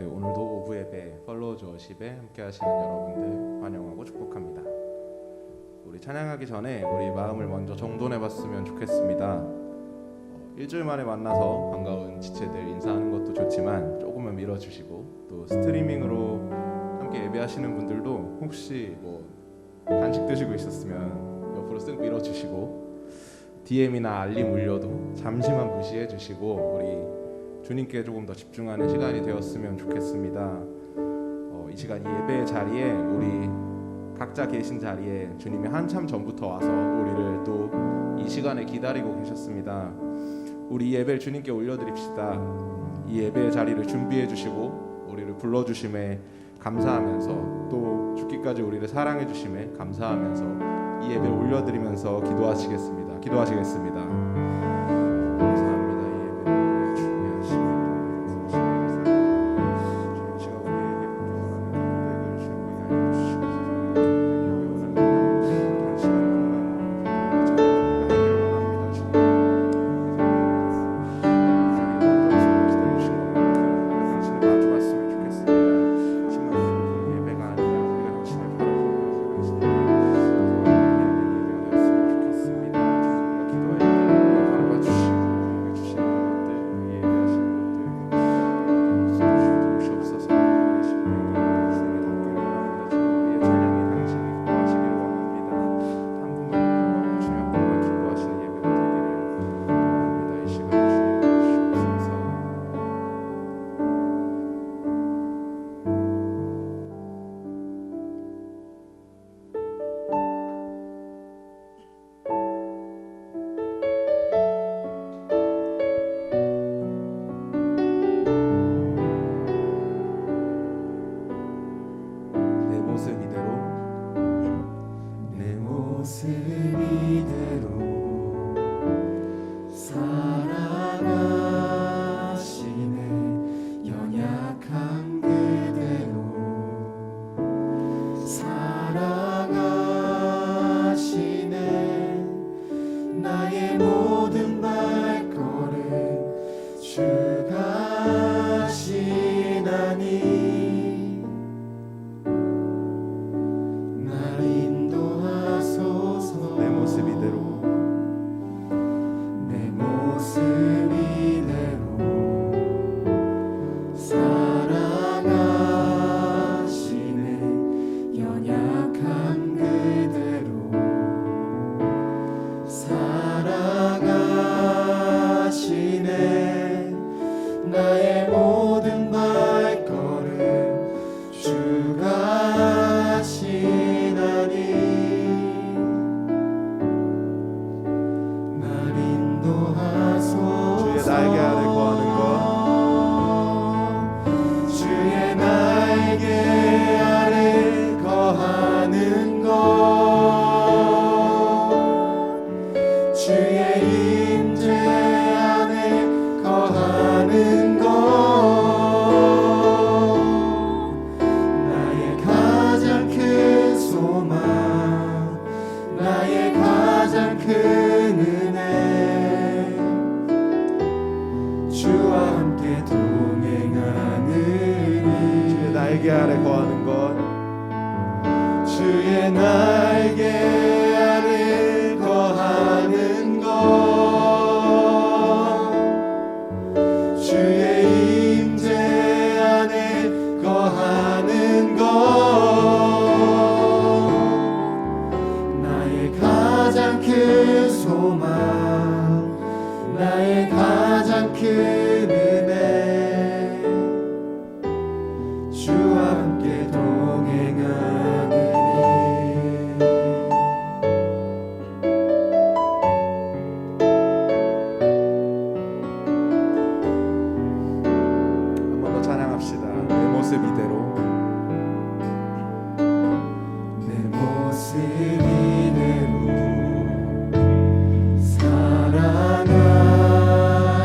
오늘도 오후 예배 팔로우 워십에 함께 하시는 여러분들 환영하고 축복합니다. 우리 찬양하기 전에 우리 마음을 먼저 정돈해 봤으면 좋겠습니다. 일주일 만에 만나서 반가운 지체들 인사하는 것도 좋지만 조금만 밀어주시고, 또 스트리밍으로 함께 예배하시는 분들도 혹시 간식 드시고 있었으면 옆으로 쓱 밀어주시고, DM이나 알림 울려도 잠시만 무시해 주시고 우리 주님께 조금 더 집중하는 시간이 되었으면 좋겠습니다. 이 시간 이 예배 자리에 우리 각자 계신 자리에 주님이 한참 전부터 와서 우리를 또 이 시간에 기다리고 계셨습니다. 우리 예배를 주님께 올려드립시다. 이 예배의 자리를 준비해 주시고 우리를 불러주심에 감사하면서, 또 죽기까지 우리를 사랑해 주심에 감사하면서 이 예배를 올려드리면서 기도하시겠습니다. 감사합니다. 이 예배를 준비하시며 주님 시간 우리에게 원하는 선택을 주시고 인하여 주시고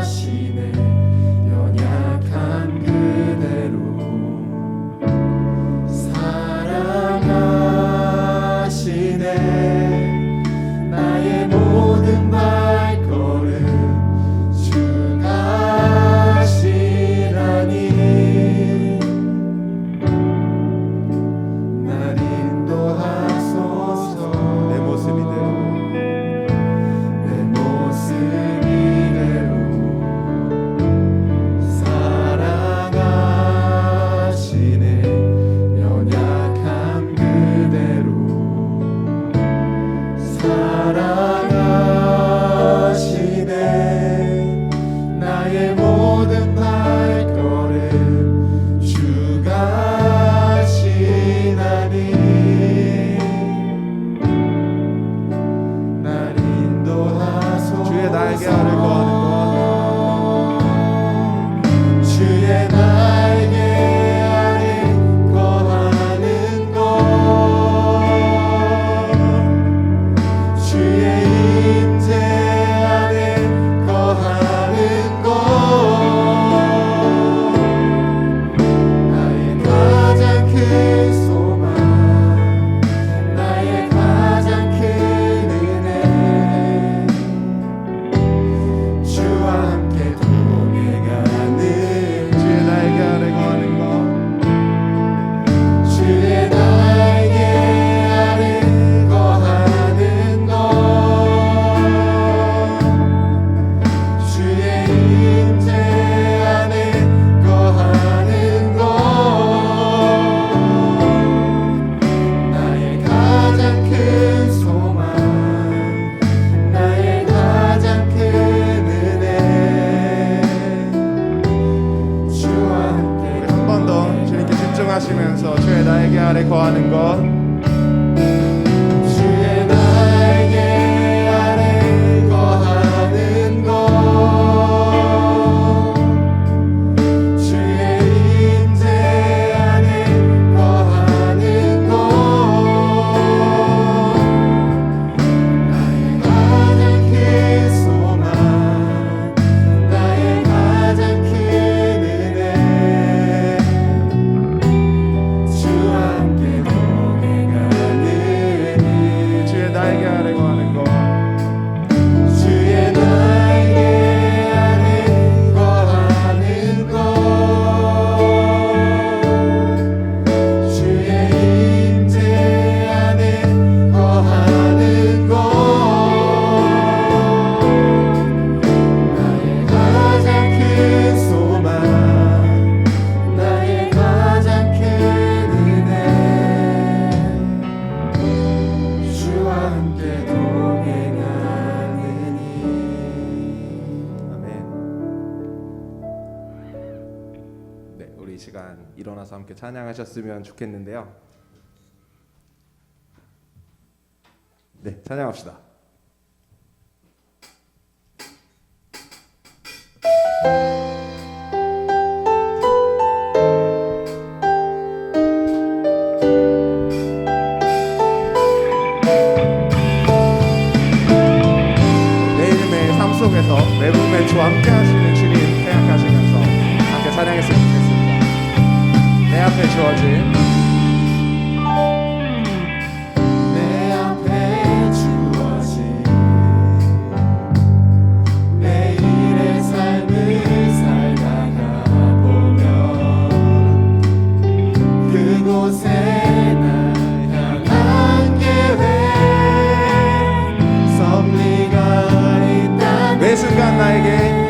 사랑하시네 시간 일어나서 함께 찬양하셨으면 좋겠는데요. 네, 찬양합시다. 매일매일 삶 속에서 매분매주와 함께 하시는 주님 생각하시면서 함께 찬양했으면 좋겠습니다. 내 앞에 주어진 매 순간 나에게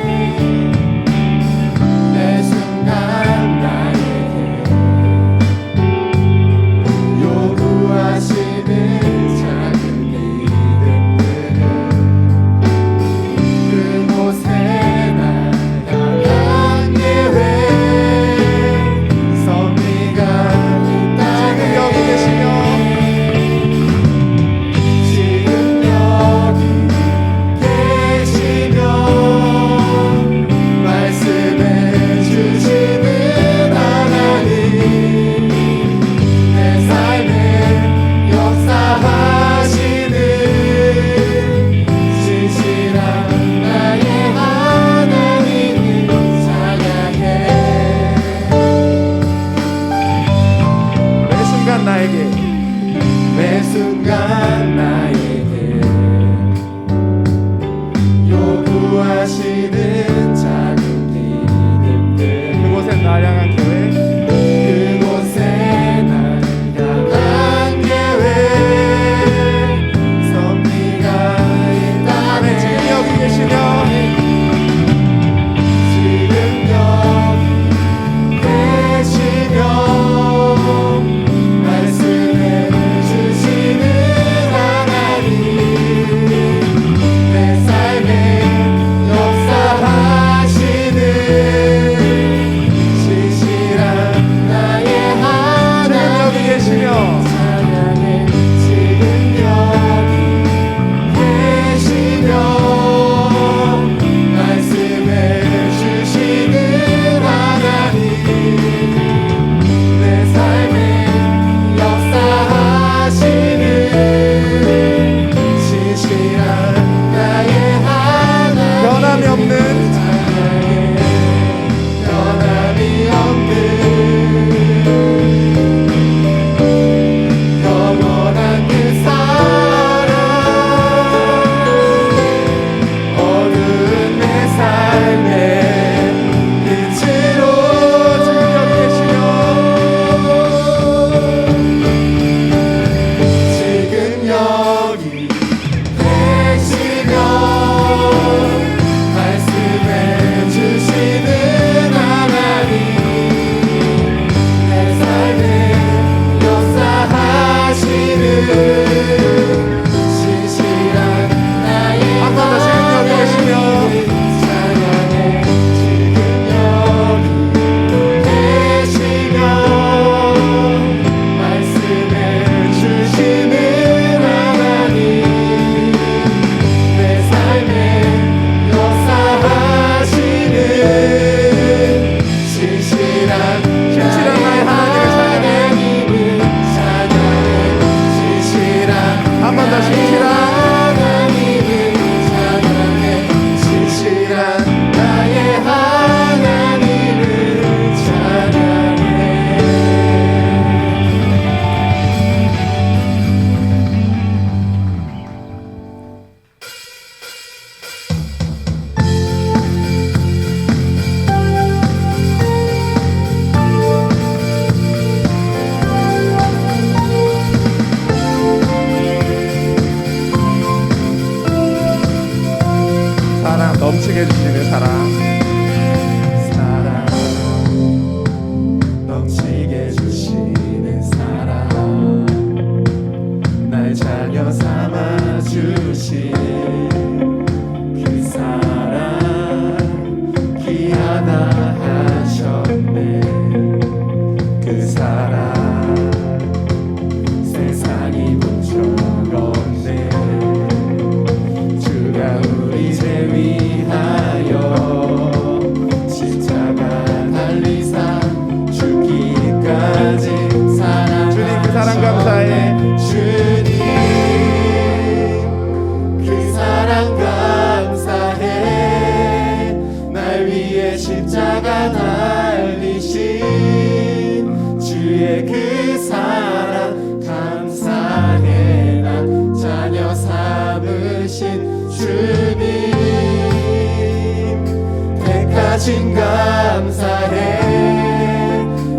택하심 감사해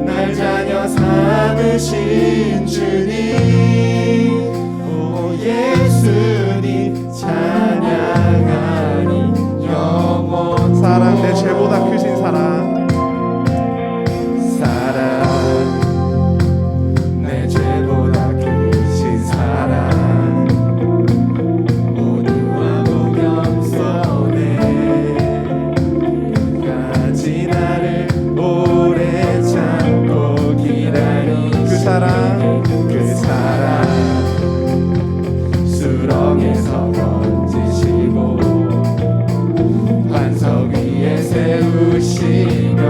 날 자녀 삼으신 주님 오 예수님 찬양하니 영원 사랑 내 죄보다 크신 사랑 내 죄보다 크신 사랑 모두와 공명선에 끝까지 나를 오래 참고 기다린 그 사랑 수렁에서 건지시고 반석 위에 세우시며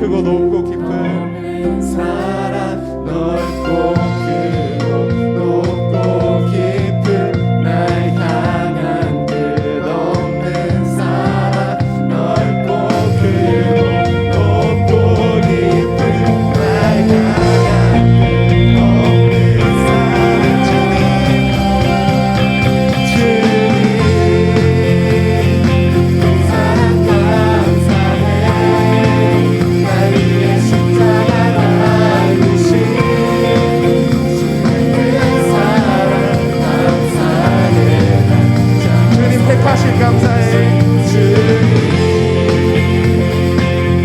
크고 높고 깊은 사랑 넓고 크고 높고 깊은 날 향한 끝없는 사랑 넓고 크고 높고 깊은 날 향한 끝없는 사랑 주님 사랑 감사해 날 위해 십자가 달리신 그 사랑 감사해 주님 택하신 감사해 주님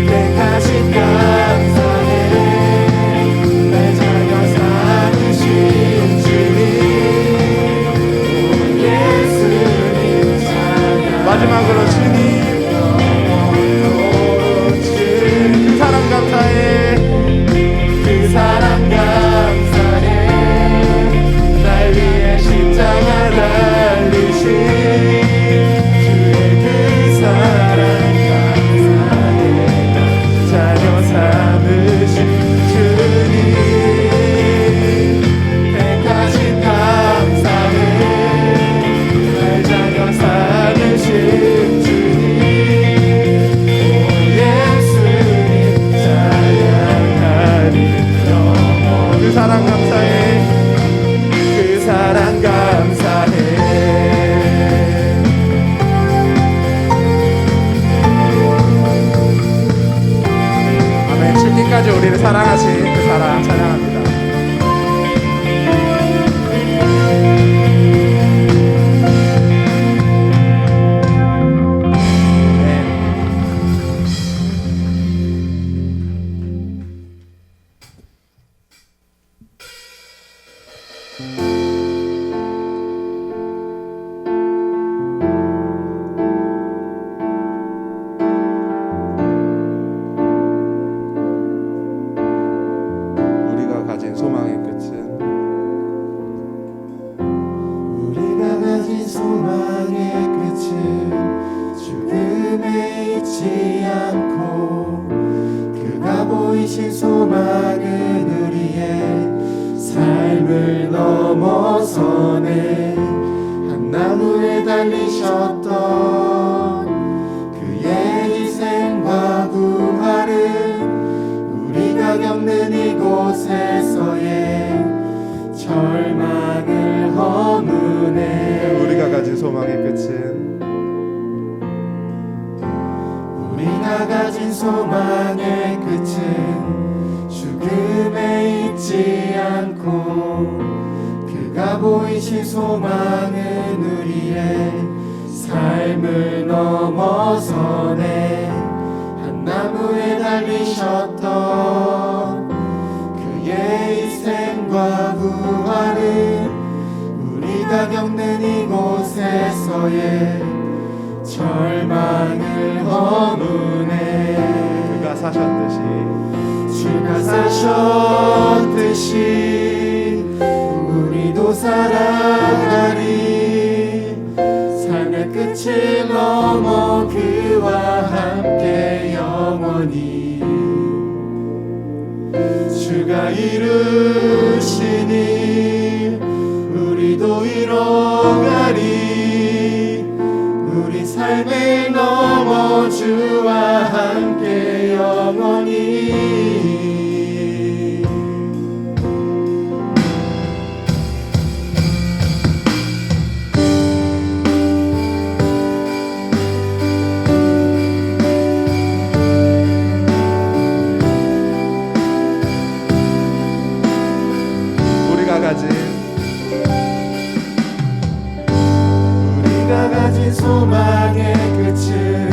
택하신 감사해 날 자녀 삼으신 주님 예수님 찬양 마지막으로 주님 그 사랑 감사해 그 사랑 감사해 날 위해 십자가 달리신 주의 그 사랑 감사해 자녀 삼으신 주님 택하신 감사해 날 자녀 삼으신 주님 예수님 찬양하니 영원 그 사랑 감사해 그 사랑 감사해 아멘. 죽기까지 우리를 사랑하신 그 사랑 찬양합니다. 우리가 가진 소망의 끝은 우리가 가진 소망의 끝은 죽음에 있지 않고 그가 보이신 소망은 우리의 삶을 삶을 넘어서네. 한 나무에 달리셨던 그의 희생과 부활은 우리가 겪는 이곳에서의 절망을 허무네. 우리가 가진 소망의 끝은 우리가 가진 소망의 끝은 죽음에 있지 않고 그가 보이신 소망은 우리의 삶을 넘어서네. 한 나무에 달리셨던 그의 희생과 부활은 우리가 겪는 이곳에서의 절망을 허무네. 그가 사셨듯이 주가 사셨듯이 우리도 살아가리. 삶의 끝을 넘어 그와 함께 영원히 주가 이루시니 우리도 이뤄가리. 우리 삶을 넘어 주와 함께 영원히. 우리가 가진 소망의 끝은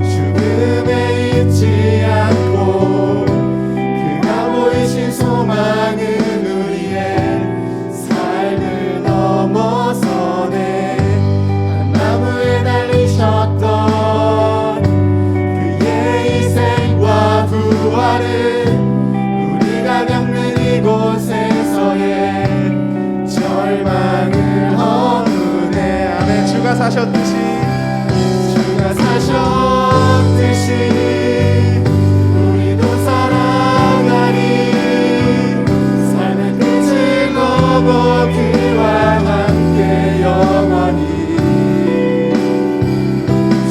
죽음에 있지 않고 그가 보이신 소망은 우리의 삶을 넘어서네. 한 나무에 달리셨던 그의 희생과 부활은 우리가 겪는 이곳에서의 절망을 허무네. 아멘. 주가 사셨듯이 우리도 살아가리. 삶의 끝을 넘어 그와 함께 영원히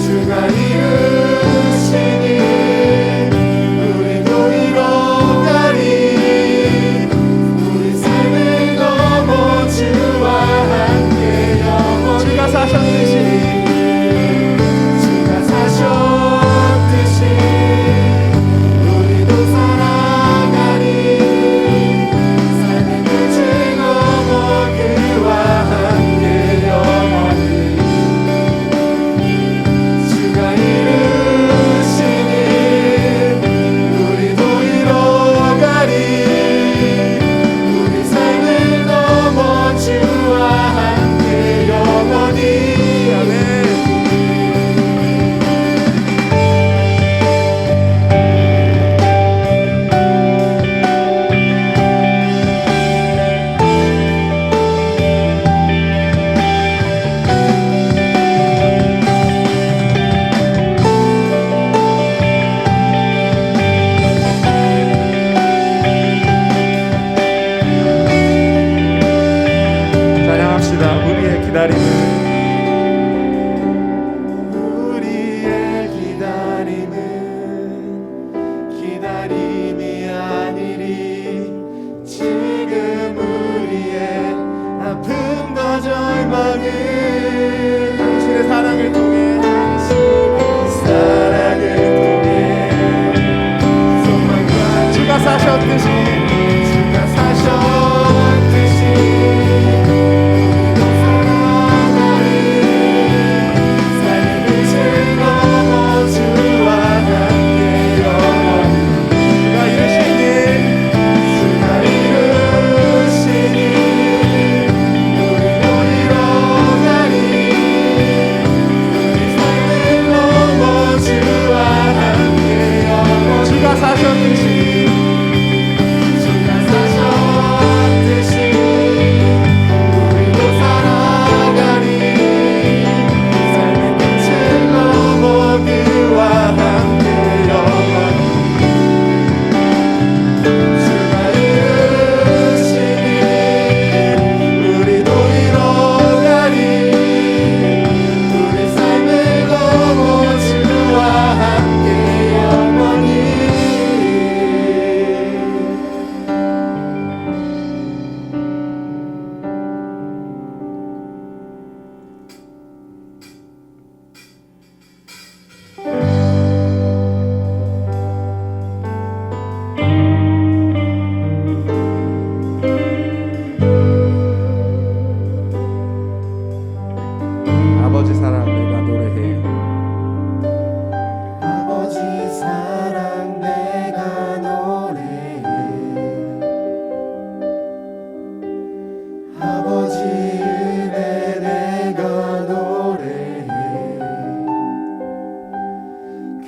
주가 이루시니 우리도 이뤄가리. 우리 삶을 넘어 주와 함께 영원히 주가 사셨듯이 우리도 살아가리. 삶의 끝을 넘어 그와 함께 영원히 주가 이루시니 우리도 이뤄가리. 우리 삶을 넘어 주와 함께 영원히. 아멘. 찬양합시다. 우리의 기다림은 기다림이 아니리. 지금 우리의 아픔과 절망은 당신의 사랑을 통해 소망과 주가 사셨듯이 주가 사셨듯이 우리도 살아가리. 아버지 은혜 내가 노래해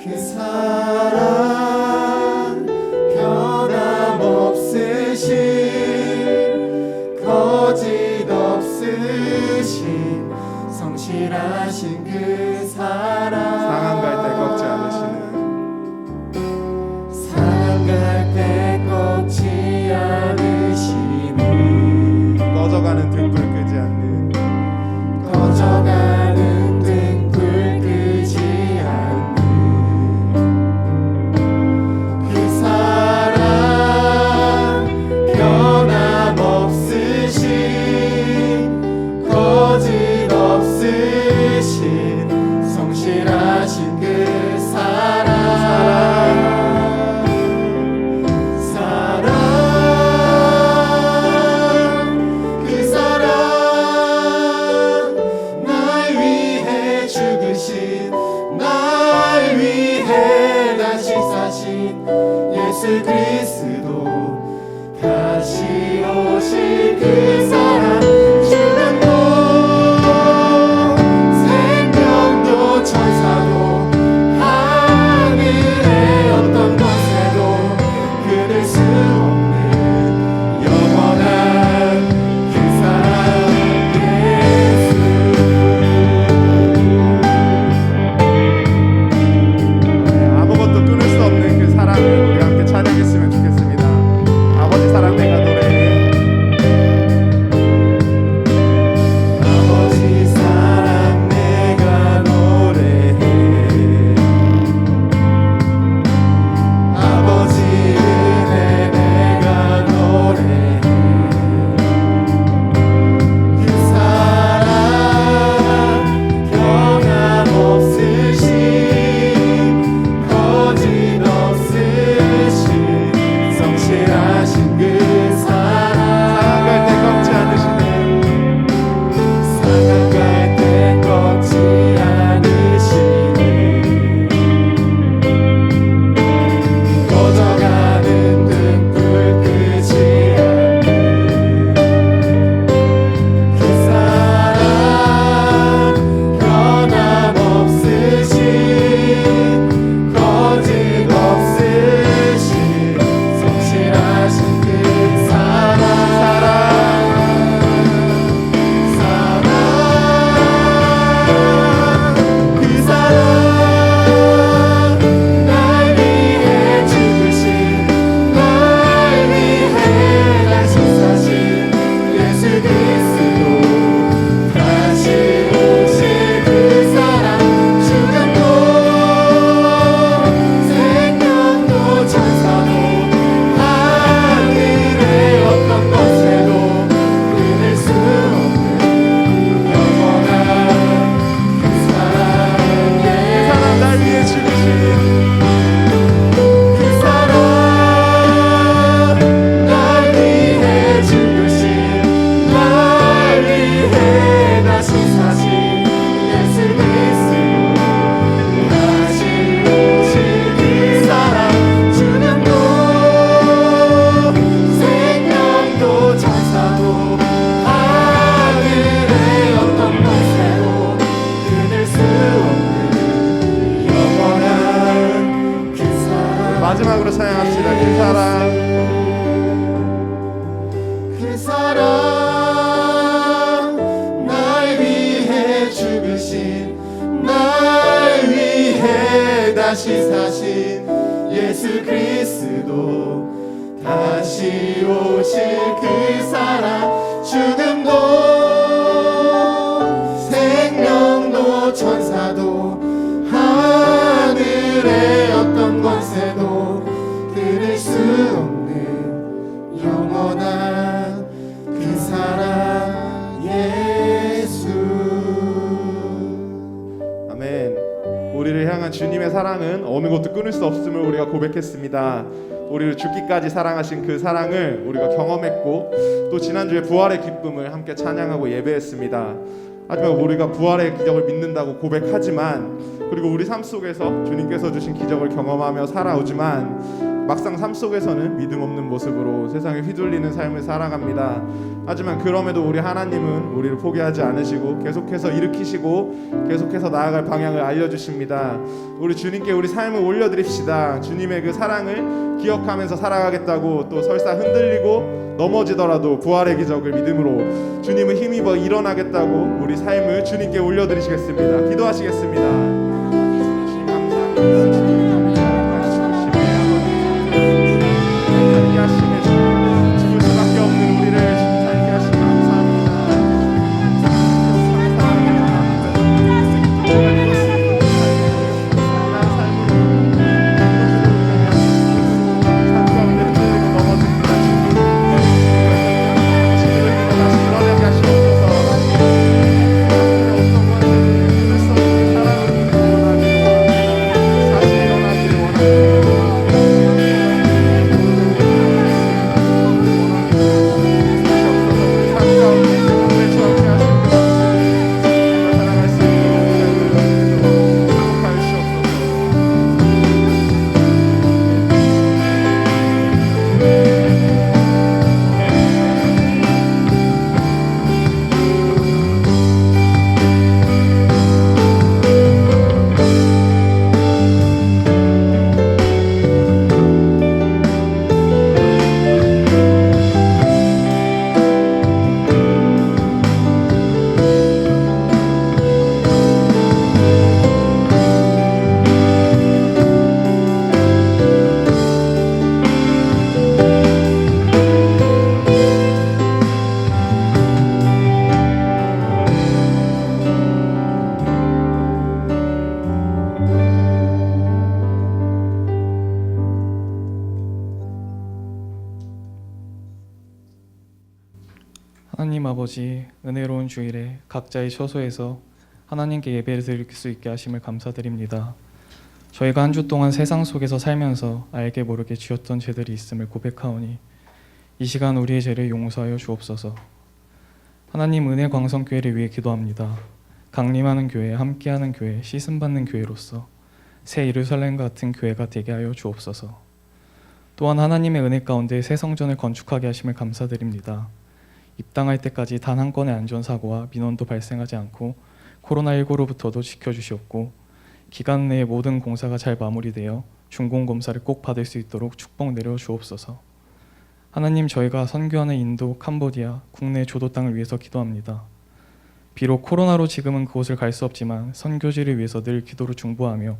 그 사랑 변함없으신 거짓 없으신 성실하신 그 사랑 상한 갈 때 꺾지 않으시는 상한 갈 때 꺾지 않으시는 꺼져가는 등불 끄지 않는 꺼져가는 등불 끄지 않는 그 사랑 변함없으신 거짓 없으신 성실하신 그 사랑 그 사랑 날 위해 죽으신 날 위해 다시 사신 예수 그리스도 다시 오실 그 사랑 죽음도 생명도 천사도 하늘의 어떤 권세도 끊을 수 없는 영원한 그 사랑 예수 아무것도 끊을 수 없는 그 사랑을 우리가 함께 찬양했으면 좋겠습니다. 아버지 사랑 내가 노래해. 아버지 사랑 내가 노래해 아버지 은혜 내가 노래해 그 사랑 변함없으신 거짓 없으신 성실하신 그 사랑 상한 갈 때 꺾지 않으시는 상한 갈 때 꺾지 않으시는 꺼져가는 등불 끄지 않는 그 사랑 변함없으신 거짓 없으신 성실하신 그 사랑 그 사랑 날 위해 죽으신 날 위해 다시 사신 예수 그리스도 다시 오실 그 사랑 죽음도 생명도 천사도 하늘의 어떤 것에도 끊을 수 없는 영원한 그 사랑 사랑 날 위해 죽으신 그 사랑 날 위해 죽으신 날 위해 다시 사신 예수 그리스도 다시 오실 그 사랑 죽음도 생명도 천사도 하늘의 어떤 것에도 끊을 수 없는 영원한 그 사랑 마지막으로 찬양합시다. 그 사랑 그 사랑 날 위해 죽으신 날 위해 다시 사신 예수 그리스도 다시 오실 그 사랑 죽음도 생명도 천사도 하늘의 어떤 권세도 끊을 수 없는 영원한 그 사랑 예수 아멘. 우리를 향한 주님의 사랑은 어느 것도 끊을 수 없음을 우리가 고백했습니다. 우리를 죽기까지 사랑하신 그 사랑을 우리가 경험했고 또 지난주에 부활의 기쁨을 함께 찬양하고 예배했습니다. 하지만 우리가 부활의 기적을 믿는다고 고백하지만 그리고 우리 삶 속에서 주님께서 주신 기적을 경험하며 살아오지만 막상 삶 속에서는 믿음 없는 모습으로 세상에 휘둘리는 삶을 살아갑니다. 하지만 그럼에도 우리 하나님은 우리를 포기하지 않으시고 계속해서 일으키시고 계속해서 나아갈 방향을 알려주십니다. 우리 주님께 우리 삶을 올려드립시다. 주님의 그 사랑을 기억하면서 살아가겠다고, 또 설사 흔들리고 넘어지더라도 부활의 기적을 믿음으로 주님을 힘입어 일어나겠다고 우리 삶을 주님께 올려드리시겠습니다. 기도하시겠습니다. 주님 감사합니다. 하나님 아버지, 은혜로운 주일에 각자의 처소에서 하나님께 예배를 드릴 수 있게 하심을 감사드립니다. 저희가 한 주 동안 세상 속에서 살면서 알게 모르게 지었던 죄들이 있음을 고백하오니 이 시간 우리의 죄를 용서하여 주옵소서. 하나님, 은혜 광성교회를 위해 기도합니다. 강림하는 교회, 함께하는 교회, 씻음받는 교회로서 새 예루살렘 같은 교회가 되게 하여 주옵소서. 또한 하나님의 은혜 가운데 새 성전을 건축하게 하심을 감사드립니다. 입당할 때까지 단 한 건의 안전사고와 민원도 발생하지 않고 코로나19로부터도 지켜주시옵고, 기간 내에 모든 공사가 잘 마무리되어 준공검사를 꼭 받을 수 있도록 축복 내려 주옵소서. 하나님, 저희가 선교하는 인도, 캄보디아, 국내 조도 땅을 위해서 기도합니다. 비록 코로나로 지금은 그곳을 갈 수 없지만 선교지를 위해서 늘 기도로 중보하며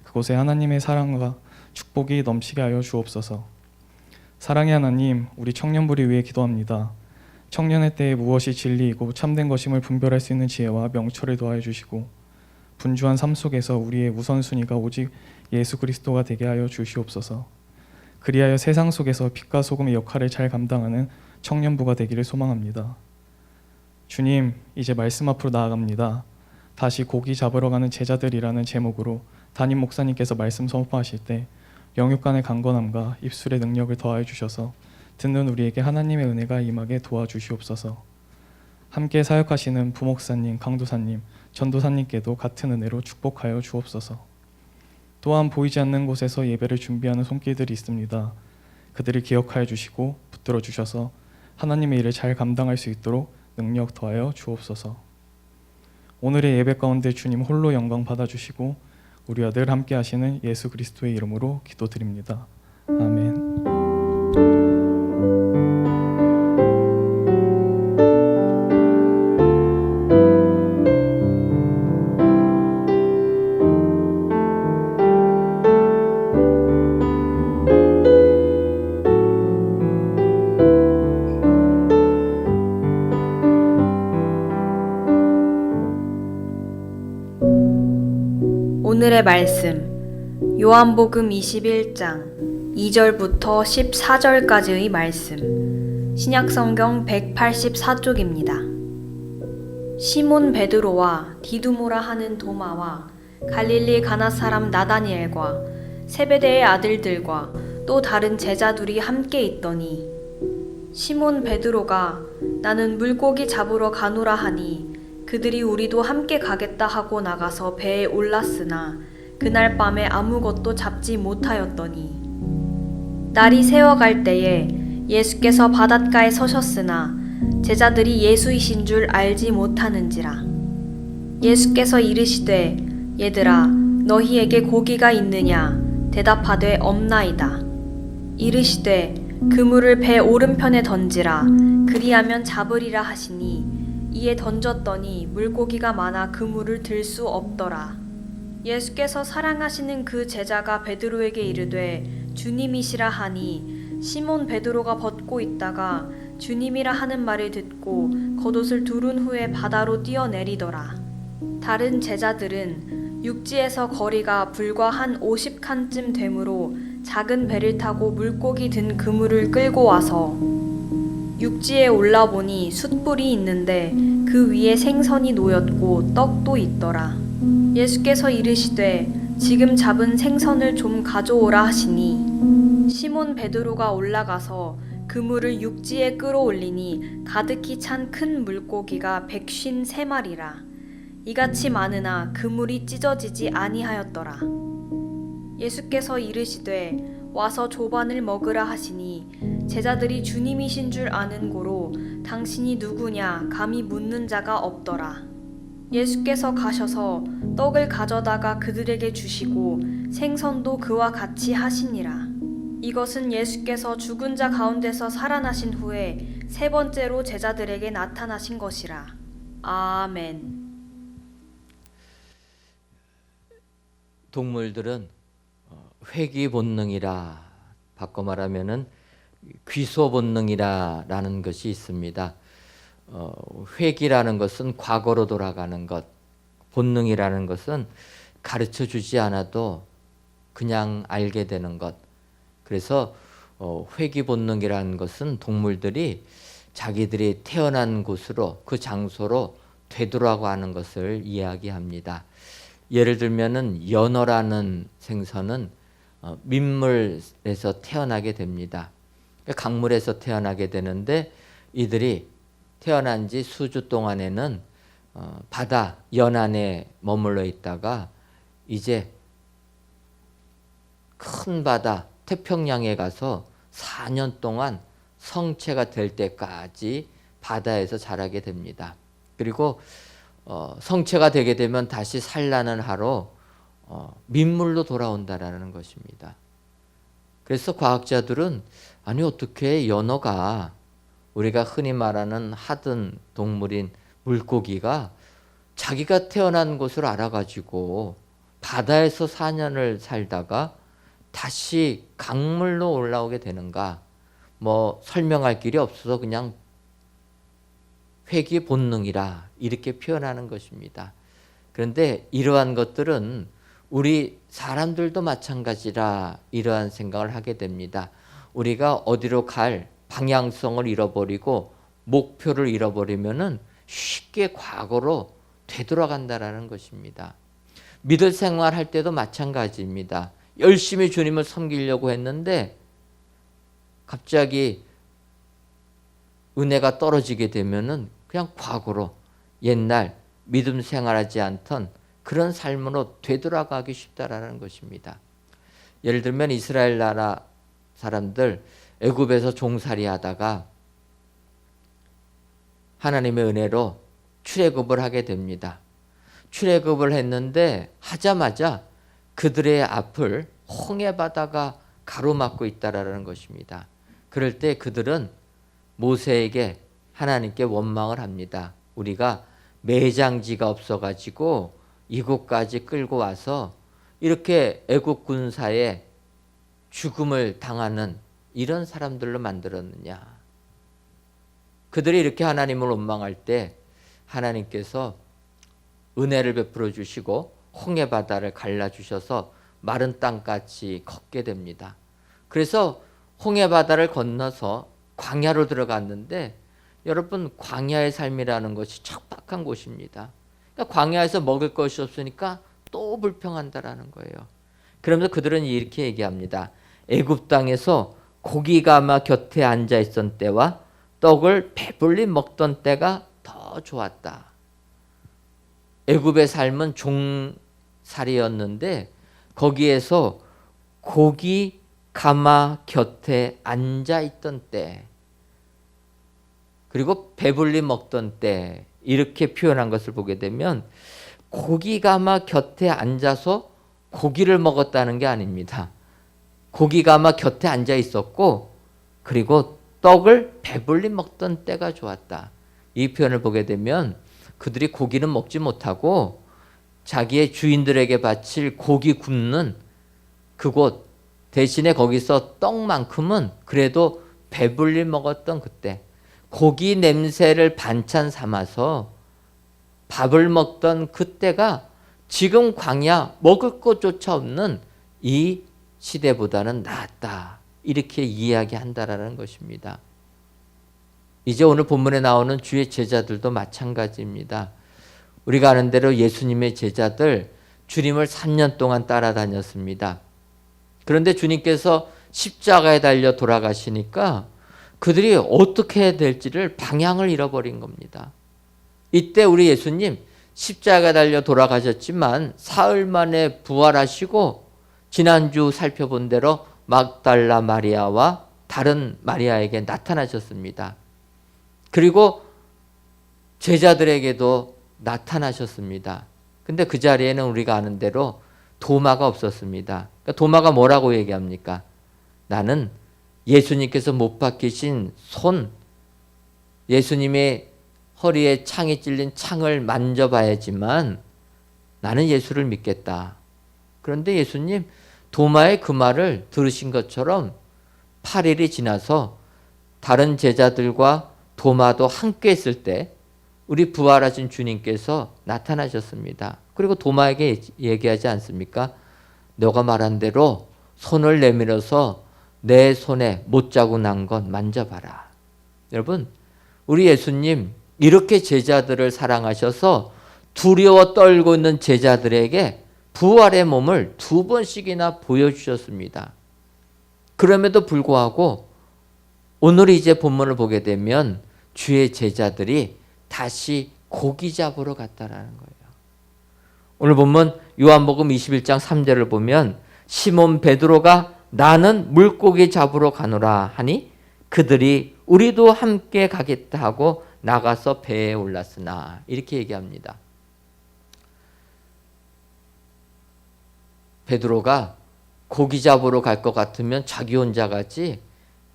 그곳에 하나님의 사랑과 축복이 넘치게 하여 주옵소서. 사랑의 하나님, 우리 청년부를 위해 기도합니다. 청년의 때에 무엇이 진리이고 참된 것임을 분별할 수 있는 지혜와 명철을 더하여 주시고, 분주한 삶 속에서 우리의 우선순위가 오직 예수 그리스도가 되게 하여 주시옵소서. 그리하여 세상 속에서 빛과 소금의 역할을 잘 감당하는 청년부가 되기를 소망합니다. 주님, 이제 말씀 앞으로 나아갑니다. 다시 고기 잡으러 가는 제자들이라는 제목으로 담임 목사님께서 말씀 선포하실 때 영육 간의 강건함과 입술의 능력을 더하여 주셔서 듣는 우리에게 하나님의 은혜가 임하게 도와주시옵소서. 함께 사역하시는 부목사님, 강도사님, 전도사님께도 같은 은혜로 축복하여 주옵소서. 또한 보이지 않는 곳에서 예배를 준비하는 손길들이 있습니다. 그들을 기억하여 주시고 붙들어 주셔서 하나님의 일을 잘 감당할 수 있도록 능력 더하여 주옵소서. 오늘의 예배 가운데 주님 홀로 영광 받아주시고 우리와 늘 함께 하시는 예수 그리스도의 이름으로 기도드립니다. 아멘. 오늘의 말씀, 요한복음 21장 2절부터 14절까지의 말씀, 신약성경 184쪽입니다. 시몬 베드로와 디두모라 하는 도마와 갈릴리 가나 사람 나다니엘과 세베대의 아들들과 또 다른 제자들이 함께 있더니, 시몬 베드로가 나는 물고기 잡으러 가노라 하니 그들이 우리도 함께 가겠다 하고 나가서 배에 올랐으나 그날 밤에 아무것도 잡지 못하였더니, 날이 새어갈 때에 예수께서 바닷가에 서셨으나 제자들이 예수이신 줄 알지 못하는지라. 예수께서 이르시되 얘들아 너희에게 고기가 있느냐 대답하되 없나이다. 이르시되 그물을 배 오른편에 던지라 그리하면 잡으리라 하시니 이에 던졌더니 물고기가 많아 그물을 들 수 없더라. 예수께서 사랑하시는 그 제자가 베드로에게 이르되 주님이시라 하니 시몬 베드로가 벗고 있다가 주님이라 하는 말을 듣고 겉옷을 두른 후에 바다로 뛰어내리더라. 다른 제자들은 육지에서 거리가 불과 한 50칸쯤 되므로 작은 배를 타고 물고기 든 그물을 끌고 와서 육지에 올라보니 숯불이 있는데 그 위에 생선이 놓였고 떡도 있더라. 예수께서 이르시되 지금 잡은 생선을 좀 가져오라 하시니 시몬 베드로가 올라가서 그물을 육지에 끌어올리니 가득히 찬 큰 물고기가 153마리라. 이같이 많으나 그물이 찢어지지 아니하였더라. 예수께서 이르시되 와서 조반을 먹으라 하시니 제자들이 주님이신 줄 아는 고로 당신이 누구냐 감히 묻는 자가 없더라. 예수께서 가셔서 떡을 가져다가 그들에게 주시고 생선도 그와 같이 하시니라. 이것은 예수께서 죽은 자 가운데서 살아나신 후에 세 번째로 제자들에게 나타나신 것이라. 아멘. 동물들은 회귀 본능이라 바꿔 말하면은 귀소 본능이라는 것이 있습니다. 회귀라는 것은 과거로 돌아가는 것, 본능이라는 것은 가르쳐 주지 않아도 그냥 알게 되는 것. 그래서 회귀 본능이라는 것은 동물들이 자기들이 태어난 곳으로 그 장소로 되돌아가는 것을 이야기합니다. 예를 들면은 연어라는 생선은 민물에서 태어나게 됩니다. 강물에서 태어나게 되는데 이들이 태어난 지 수주 동안에는 바다 연안에 머물러 있다가 이제 큰 바다 태평양에 가서 4년 동안 성체가 될 때까지 바다에서 자라게 됩니다. 그리고 성체가 되게 되면 다시 산란을 하러 민물로 돌아온다라는 것입니다. 그래서 과학자들은 아니 어떻게 연어가 우리가 흔히 말하는 하등 동물인 물고기가 자기가 태어난 곳을 알아가지고 바다에서 4년을 살다가 다시 강물로 올라오게 되는가 뭐 설명할 길이 없어서 그냥 회귀 본능이라 이렇게 표현하는 것입니다. 그런데 이러한 것들은 우리 사람들도 마찬가지라 이러한 생각을 하게 됩니다. 우리가 어디로 갈 방향성을 잃어버리고 목표를 잃어버리면은 쉽게 과거로 되돌아간다라는 것입니다. 믿을 생활할 때도 마찬가지입니다. 열심히 주님을 섬기려고 했는데 갑자기 은혜가 떨어지게 되면은 그냥 과거로 옛날 믿음 생활하지 않던 그런 삶으로 되돌아가기 쉽다라는 것입니다. 예를 들면 이스라엘 나라 사람들 애굽에서 종살이 하다가 하나님의 은혜로 출애굽을 하게 됩니다. 출애굽을 했는데 하자마자 그들의 앞을 홍해 바다가 가로막고 있다라는 것입니다. 그럴 때 그들은 모세에게 하나님께 원망을 합니다. 우리가 매장지가 없어가지고 이곳까지 끌고 와서 이렇게 애국 군사에 죽음을 당하는 이런 사람들로 만들었느냐. 그들이 이렇게 하나님을 원망할 때 하나님께서 은혜를 베풀어 주시고 홍해 바다를 갈라주셔서 마른 땅같이 걷게 됩니다. 그래서 홍해 바다를 건너서 광야로 들어갔는데 여러분 광야의 삶이라는 것이 척박한 곳입니다. 그러니까 광야에서 먹을 것이 없으니까 또 불평한다라는 거예요. 그러면서 그들은 이렇게 얘기합니다. 애굽 땅에서 고기가 아마 곁에 앉아 있던 때와 떡을 배불리 먹던 때가 더 좋았다. 애굽의 삶은 종살이였는데 거기에서 고기 가마 곁에 앉아 있던 때, 그리고 배불리 먹던 때, 이렇게 표현한 것을 보게 되면 고기 가마 곁에 앉아서 고기를 먹었다는 게 아닙니다. 고기 가마 곁에 앉아 있었고, 그리고 떡을 배불리 먹던 때가 좋았다. 이 표현을 보게 되면 그들이 고기는 먹지 못하고 자기의 주인들에게 바칠 고기 굽는 그곳 대신에 거기서 떡만큼은 그래도 배불리 먹었던 그때, 고기 냄새를 반찬 삼아서 밥을 먹던 그때가 지금 광야 먹을 것조차 없는 이 시대보다는 낫다. 이렇게 이야기한다라는 것입니다. 이제 오늘 본문에 나오는 주의 제자들도 마찬가지입니다. 우리가 아는 대로 예수님의 제자들, 주님을 3년 동안 따라다녔습니다. 그런데 주님께서 십자가에 달려 돌아가시니까 그들이 어떻게 해야 될지를 방향을 잃어버린 겁니다. 이때 우리 예수님 십자가에 달려 돌아가셨지만 사흘 만에 부활하시고 지난주 살펴본 대로 막달라 마리아와 다른 마리아에게 나타나셨습니다. 그리고 제자들에게도 나타나셨습니다. 근데 그 자리에는 우리가 아는 대로 도마가 없었습니다. 그러니까 도마가 뭐라고 얘기합니까? 나는 예수님께서 못 박히신 손, 예수님의 허리에 창이 찔린 창을 만져봐야지만 나는 예수를 믿겠다. 그런데 예수님 도마의 그 말을 들으신 것처럼 8일이 지나서 다른 제자들과 도마도 함께 있을 때 우리 부활하신 주님께서 나타나셨습니다. 그리고 도마에게 얘기하지 않습니까? 너가 말한 대로 손을 내밀어서 내 손에 못자국 난 건 만져봐라. 여러분, 우리 예수님 이렇게 제자들을 사랑하셔서 두려워 떨고 있는 제자들에게 부활의 몸을 2번씩이나 보여주셨습니다. 그럼에도 불구하고 오늘 이제 본문을 보게 되면 주의 제자들이 다시 고기 잡으러 갔다라는 거예요. 오늘 본문 요한복음 21장 3절을 보면 시몬 베드로가 나는 물고기 잡으러 가노라 하니 그들이 우리도 함께 가겠다 하고 나가서 배에 올랐으나 이렇게 얘기합니다. 베드로가 고기 잡으러 갈 것 같으면 자기 혼자 가지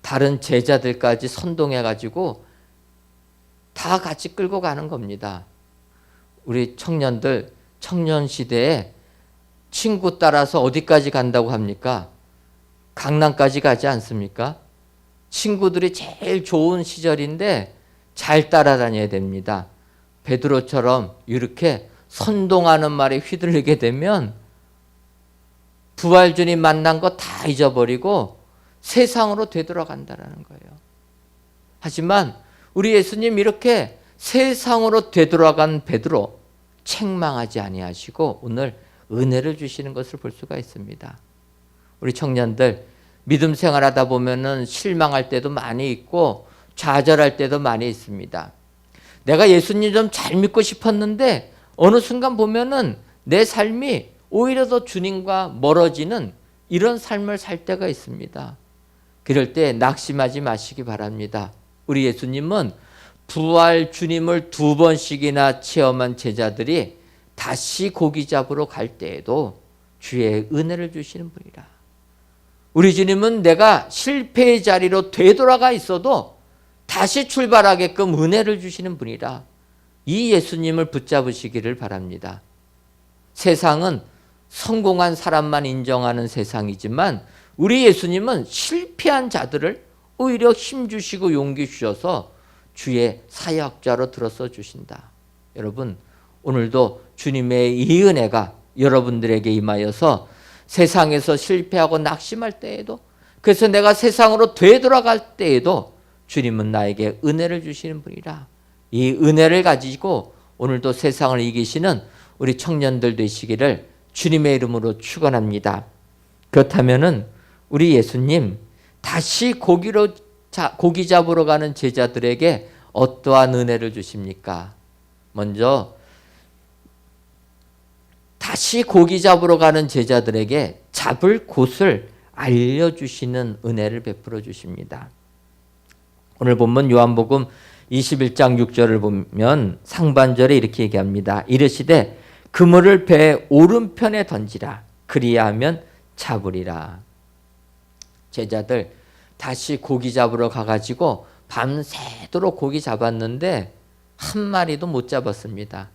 다른 제자들까지 선동해 가지고 다 같이 끌고 가는 겁니다. 우리 청년들 청년 시대에 친구 따라서 어디까지 간다고 합니까? 강남까지 가지 않습니까? 친구들이 제일 좋은 시절인데 잘 따라다녀야 됩니다. 베드로처럼 이렇게 선동하는 말에 휘둘리게 되면 부활주님 만난 거 다 잊어버리고 세상으로 되돌아간다는 거예요. 하지만 우리 예수님 이렇게 세상으로 되돌아간 베드로 책망하지 아니하시고 오늘 은혜를 주시는 것을 볼 수가 있습니다. 우리 청년들 믿음 생활하다 보면은 실망할 때도 많이 있고 좌절할 때도 많이 있습니다. 내가 예수님 좀 잘 믿고 싶었는데 어느 순간 보면은 내 삶이 오히려 더 주님과 멀어지는 이런 삶을 살 때가 있습니다. 그럴 때 낙심하지 마시기 바랍니다. 우리 예수님은 부활 주님을 2번씩이나 체험한 제자들이 다시 고기 잡으러 갈 때에도 주의 은혜를 주시는 분이라. 우리 주님은 내가 실패의 자리로 되돌아가 있어도 다시 출발하게끔 은혜를 주시는 분이라. 이 예수님을 붙잡으시기를 바랍니다. 세상은 성공한 사람만 인정하는 세상이지만 우리 예수님은 실패한 자들을 오히려 힘주시고 용기 주셔서 주의 사역자로 들어서 주신다. 여러분, 오늘도 주님의 이 은혜가 여러분들에게 임하여서 세상에서 실패하고 낙심할 때에도, 그래서 내가 세상으로 되돌아갈 때에도 주님은 나에게 은혜를 주시는 분이라. 이 은혜를 가지고 오늘도 세상을 이기시는 우리 청년들 되시기를 주님의 이름으로 축원합니다. 그렇다면은 우리 예수님 다시 고기 잡으러 가는 제자들에게 어떠한 은혜를 주십니까? 먼저 다시 고기 잡으러 가는 제자들에게 잡을 곳을 알려주시는 은혜를 베풀어 주십니다. 오늘 본문 요한복음 21장 6절을 보면 상반절에 이렇게 얘기합니다. 이르시되 그물을 배 오른편에 던지라. 그리하면 잡으리라. 제자들 다시 고기 잡으러 가가지고 밤새도록 고기 잡았는데 한 마리도 못 잡았습니다.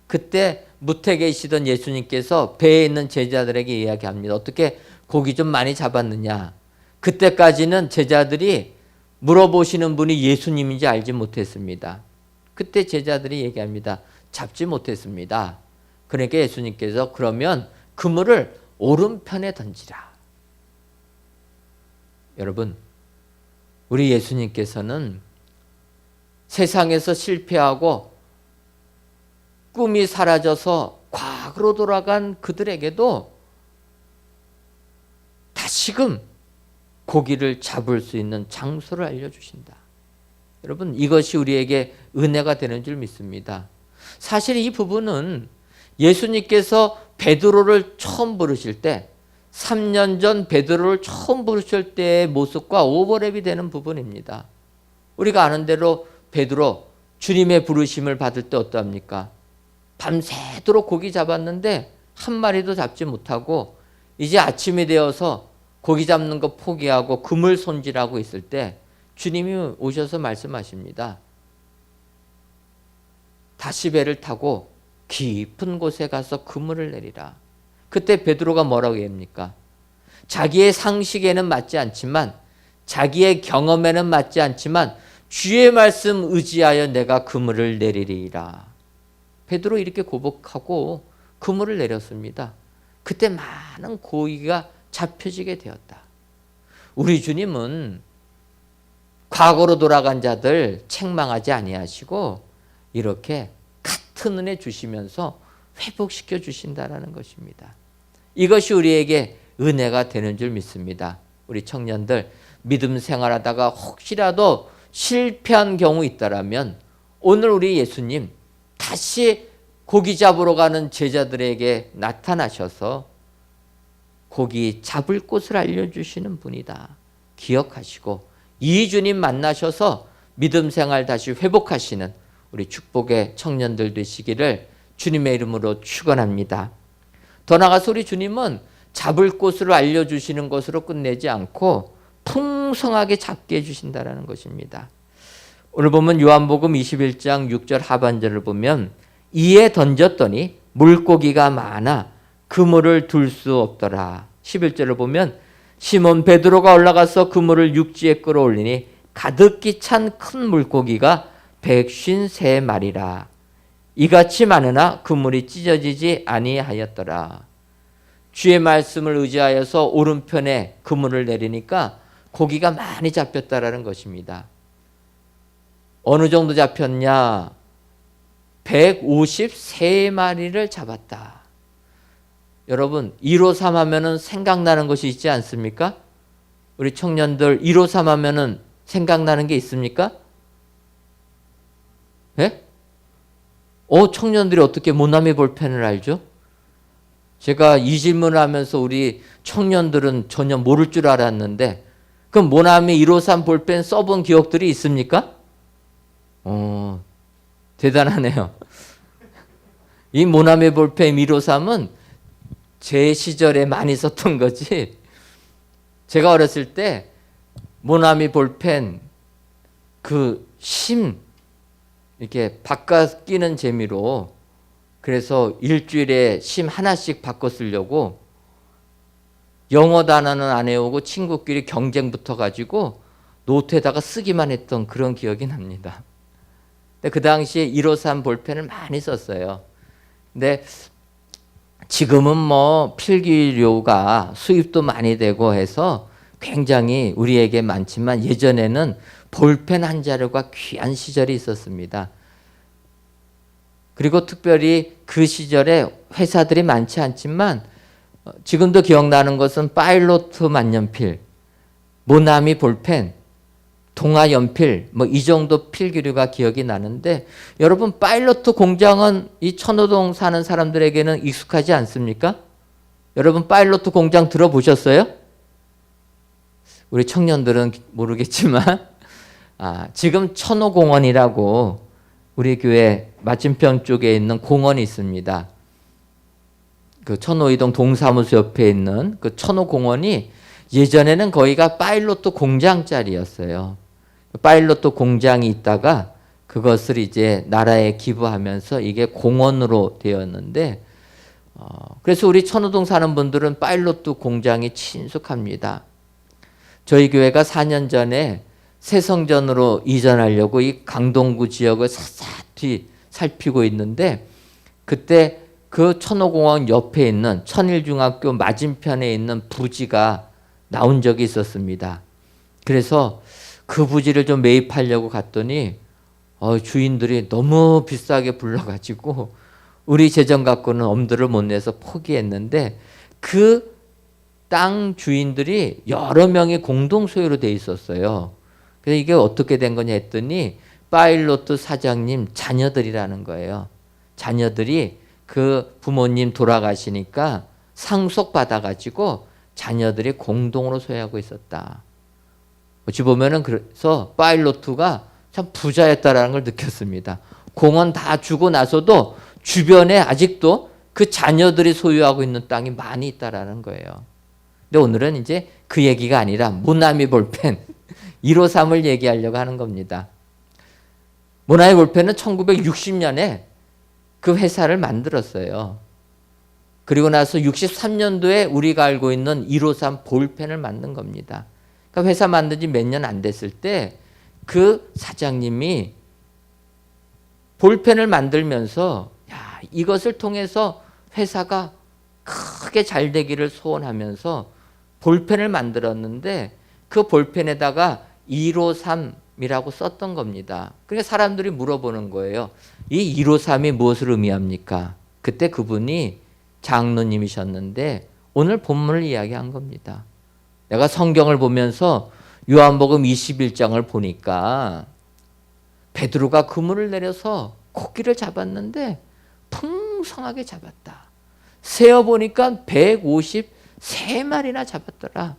그때 무태 계시던 예수님께서 배에 있는 제자들에게 이야기합니다. 어떻게 고기 좀 많이 잡았느냐. 그때까지는 제자들이 물어보시는 분이 예수님인지 알지 못했습니다. 그때 제자들이 얘기합니다. 잡지 못했습니다. 그러니까 예수님께서 그러면 그물을 오른편에 던지라. 여러분, 우리 예수님께서는 세상에서 실패하고 꿈이 사라져서 과거로 돌아간 그들에게도 다시금 고기를 잡을 수 있는 장소를 알려주신다. 여러분, 이것이 우리에게 은혜가 되는 줄 믿습니다. 사실 이 부분은 예수님께서 베드로를 처음 부르실 때 3년 전 베드로를 처음 부르실 때의 모습과 오버랩이 되는 부분입니다. 우리가 아는 대로 베드로 주님의 부르심을 받을 때 어떠합니까? 밤새도록 고기 잡았는데 한 마리도 잡지 못하고 이제 아침이 되어서 고기 잡는 거 포기하고 그물 손질하고 있을 때 주님이 오셔서 말씀하십니다. 다시 배를 타고 깊은 곳에 가서 그물을 내리라. 그때 베드로가 뭐라고 합니까? 자기의 상식에는 맞지 않지만 자기의 경험에는 맞지 않지만 주의 말씀 의지하여 내가 그물을 내리리라. 베드로 이렇게 고백하고 그물을 내렸습니다. 그때 많은 고기가 잡혀지게 되었다. 우리 주님은 과거로 돌아간 자들 책망하지 아니하시고 이렇게 같은 은혜 주시면서 회복시켜 주신다라는 것입니다. 이것이 우리에게 은혜가 되는 줄 믿습니다. 우리 청년들 믿음 생활하다가 혹시라도 실패한 경우 있다라면 오늘 우리 예수님 다시 고기 잡으러 가는 제자들에게 나타나셔서 고기 잡을 곳을 알려주시는 분이다. 기억하시고 이 주님 만나셔서 믿음 생활 다시 회복하시는 우리 축복의 청년들 되시기를 주님의 이름으로 축원합니다. 더 나아가서 우리 주님은 잡을 곳을 알려주시는 것으로 끝내지 않고 풍성하게 잡게 해주신다는 것입니다. 오늘 보면 요한복음 21장 6절 하반절을 보면 이에 던졌더니 물고기가 많아 그물을 둘 수 없더라. 11절을 보면 시몬 베드로가 올라가서 그물을 육지에 끌어올리니 가득히 찬 큰 물고기가 153마리라. 이같이 많으나 그물이 찢어지지 아니하였더라. 주의 말씀을 의지하여서 오른편에 그물을 내리니까 고기가 많이 잡혔다라는 것입니다. 어느 정도 잡혔냐? 153마리를 잡았다. 여러분 153 하면은 생각나는 것이 있지 않습니까? 우리 청년들 153 하면은 생각나는 게 있습니까? 예? 청년들이 어떻게 모나미 볼펜을 알죠? 제가 이 질문을 하면서 우리 청년들은 전혀 모를 줄 알았는데 그럼 모나미 153 볼펜 써본 기억들이 있습니까? 대단하네요. 이 모나미 볼펜 153은 제 시절에 많이 썼던 거지. 제가 어렸을 때 모나미 볼펜 심 이렇게 바꿔 끼는 재미로 그래서 일주일에 심 하나씩 바꿔 쓰려고 영어 단어는 안 외우고 친구끼리 경쟁 붙어가지고 노트에다가 쓰기만 했던 그런 기억이 납니다. 근데 그 당시에 153 볼펜을 많이 썼어요. 근데 지금은 뭐 필기료가 수입도 많이 되고 해서 굉장히 우리에게 많지만 예전에는 볼펜 한 자루가 귀한 시절이 있었습니다. 그리고 특별히 그 시절에 회사들이 많지 않지만 지금도 기억나는 것은 파일로트 만년필, 모나미 볼펜, 동아 연필 뭐 이 정도 필기류가 기억이 나는데 여러분 파일로트 공장은 이 천호동 사는 사람들에게는 익숙하지 않습니까? 여러분 파일로트 공장 들어보셨어요? 우리 청년들은 모르겠지만 지금 천호공원이라고 우리 교회 맞은편 쪽에 있는 공원이 있습니다. 그 천호이동 동사무소 옆에 있는 그 천호공원이 예전에는 거기가 파일로트 공장짜리였어요. 파일로트 공장이 있다가 그것을 이제 나라에 기부하면서 이게 공원으로 되었는데 그래서 우리 천호동 사는 분들은 파일로트 공장이 친숙합니다. 저희 교회가 4년 전에 새성전으로 이전하려고 이 강동구 지역을 샅샅이 살피고 있는데 그때 그 천호공원 옆에 있는 천일중학교 맞은편에 있는 부지가 나온 적이 있었습니다. 그래서 그 부지를 좀 매입하려고 갔더니 주인들이 너무 비싸게 불러가지고 우리 재정 갖고는 엄두를 못 내서 포기했는데 그 땅 주인들이 여러 명이 공동 소유로 돼 있었어요. 그래서 이게 어떻게 된 거냐 했더니 파일로트 사장님 자녀들이라는 거예요. 자녀들이 그 부모님 돌아가시니까 상속받아가지고 자녀들이 공동으로 소유하고 있었다. 어찌 보면은 그래서 파일로트가 참 부자였다라는 걸 느꼈습니다. 공원 다 주고 나서도 주변에 아직도 그 자녀들이 소유하고 있는 땅이 많이 있다라는 거예요. 근데 오늘은 이제 그 얘기가 아니라 모나미 볼펜 153을 얘기하려고 하는 겁니다. 모나미 볼펜은 1960년에 그 회사를 만들었어요. 그리고 나서 63년도에 우리가 알고 있는 153 볼펜을 만든 겁니다. 그러니까 회사 만든 지 몇 년 안 됐을 때 그 사장님이 볼펜을 만들면서 이것을 통해서 회사가 크게 잘 되기를 소원하면서 볼펜을 만들었는데 그 볼펜에다가 153이라고 썼던 겁니다. 그러니까 사람들이 물어보는 거예요. 이 153이 무엇을 의미합니까? 그때 그분이 장로님이셨는데 오늘 본문을 이야기한 겁니다. 내가 성경을 보면서 요한복음 21장을 보니까 베드로가 그물을 내려서 고기를 잡았는데 풍성하게 잡았다. 세어보니까 153마리나 잡았더라.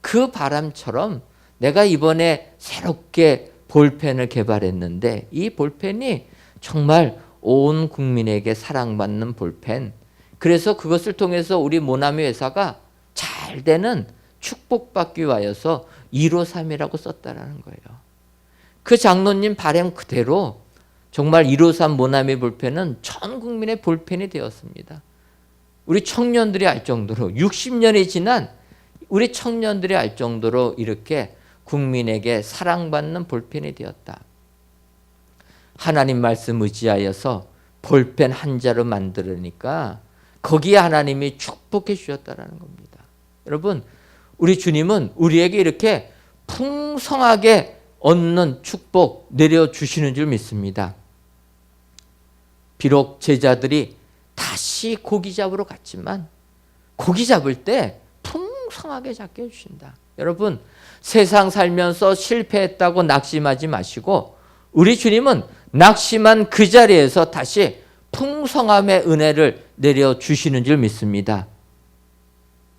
그 바람처럼 내가 이번에 새롭게 볼펜을 개발했는데 이 볼펜이 정말 온 국민에게 사랑받는 볼펜. 그래서 그것을 통해서 우리 모나미 회사가 잘 되는 축복받기 위하여서 153이라고 썼다라는 거예요. 그 장로님 바람 그대로 정말 153 모나미 볼펜은 전 국민의 볼펜이 되었습니다. 우리 청년들이 알 정도로 60년이 지난 우리 청년들이 알 정도로 이렇게 국민에게 사랑받는 볼펜이 되었다. 하나님 말씀 의지하여서 볼펜 한 자로 만들으니까 거기에 하나님이 축복해 주셨다는 겁니다. 여러분, 우리 주님은 우리에게 이렇게 풍성하게 얻는 축복 내려주시는 줄 믿습니다. 비록 제자들이 다시 고기 잡으러 갔지만 고기 잡을 때 풍성하게 잡게 해주신다. 여러분, 세상 살면서 실패했다고 낙심하지 마시고 우리 주님은 낙심한 그 자리에서 다시 풍성함의 은혜를 내려주시는 줄 믿습니다.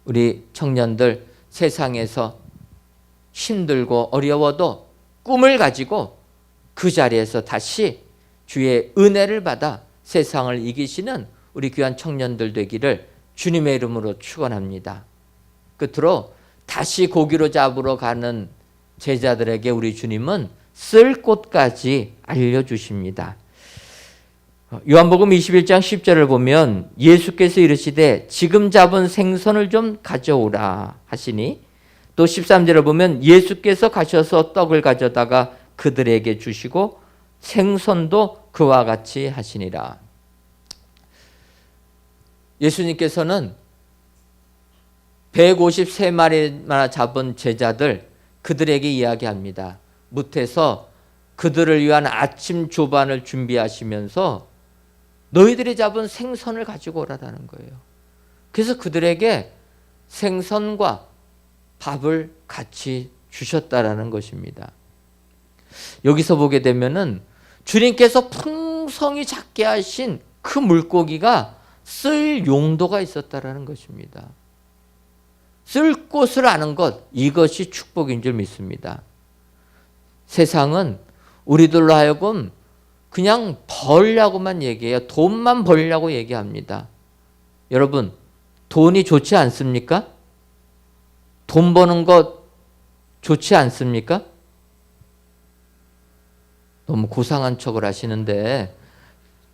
우리 청년들 세상에서 힘들고 어려워도 꿈을 가지고 그 자리에서 다시 주의 은혜를 받아 세상을 이기시는 우리 귀한 청년들 되기를 주님의 이름으로 축원합니다. 끝으로 다시 고기로 잡으러 가는 제자들에게 우리 주님은 쓸 곳까지 알려주십니다. 요한복음 21장 10절을 보면 예수께서 이르시되 지금 잡은 생선을 좀 가져오라 하시니 또 13절을 보면 예수께서 가셔서 떡을 가져다가 그들에게 주시고 생선도 그와 같이 하시니라. 예수님께서는 153마리나 잡은 제자들 그들에게 이야기합니다. 무태서 그들을 위한 아침 조반을 준비하시면서 너희들이 잡은 생선을 가지고 오라라는 거예요. 그래서 그들에게 생선과 밥을 같이 주셨다라는 것입니다. 여기서 보게 되면은 주님께서 풍성히 작게 하신 그 물고기가 쓸 용도가 있었다라는 것입니다. 쓸 곳을 아는 것, 이것이 축복인 줄 믿습니다. 세상은 우리들로 하여금 그냥 벌려고만 얘기해요. 돈만 벌려고 얘기합니다. 여러분, 돈이 좋지 않습니까? 돈 버는 것 좋지 않습니까? 너무 고상한 척을 하시는데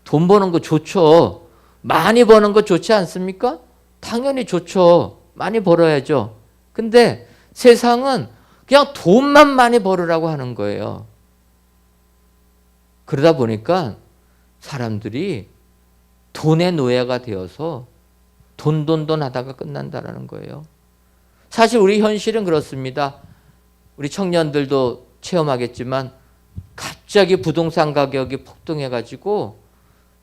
돈 버는 거 좋죠. 많이 버는 거 좋지 않습니까? 당연히 좋죠. 많이 벌어야죠. 근데 세상은 그냥 돈만 많이 벌으라고 하는 거예요. 그러다 보니까 사람들이 돈의 노예가 되어서 돈 하다가 끝난다라는 거예요. 사실 우리 현실은 그렇습니다. 우리 청년들도 체험하겠지만 갑자기 부동산 가격이 폭등해가지고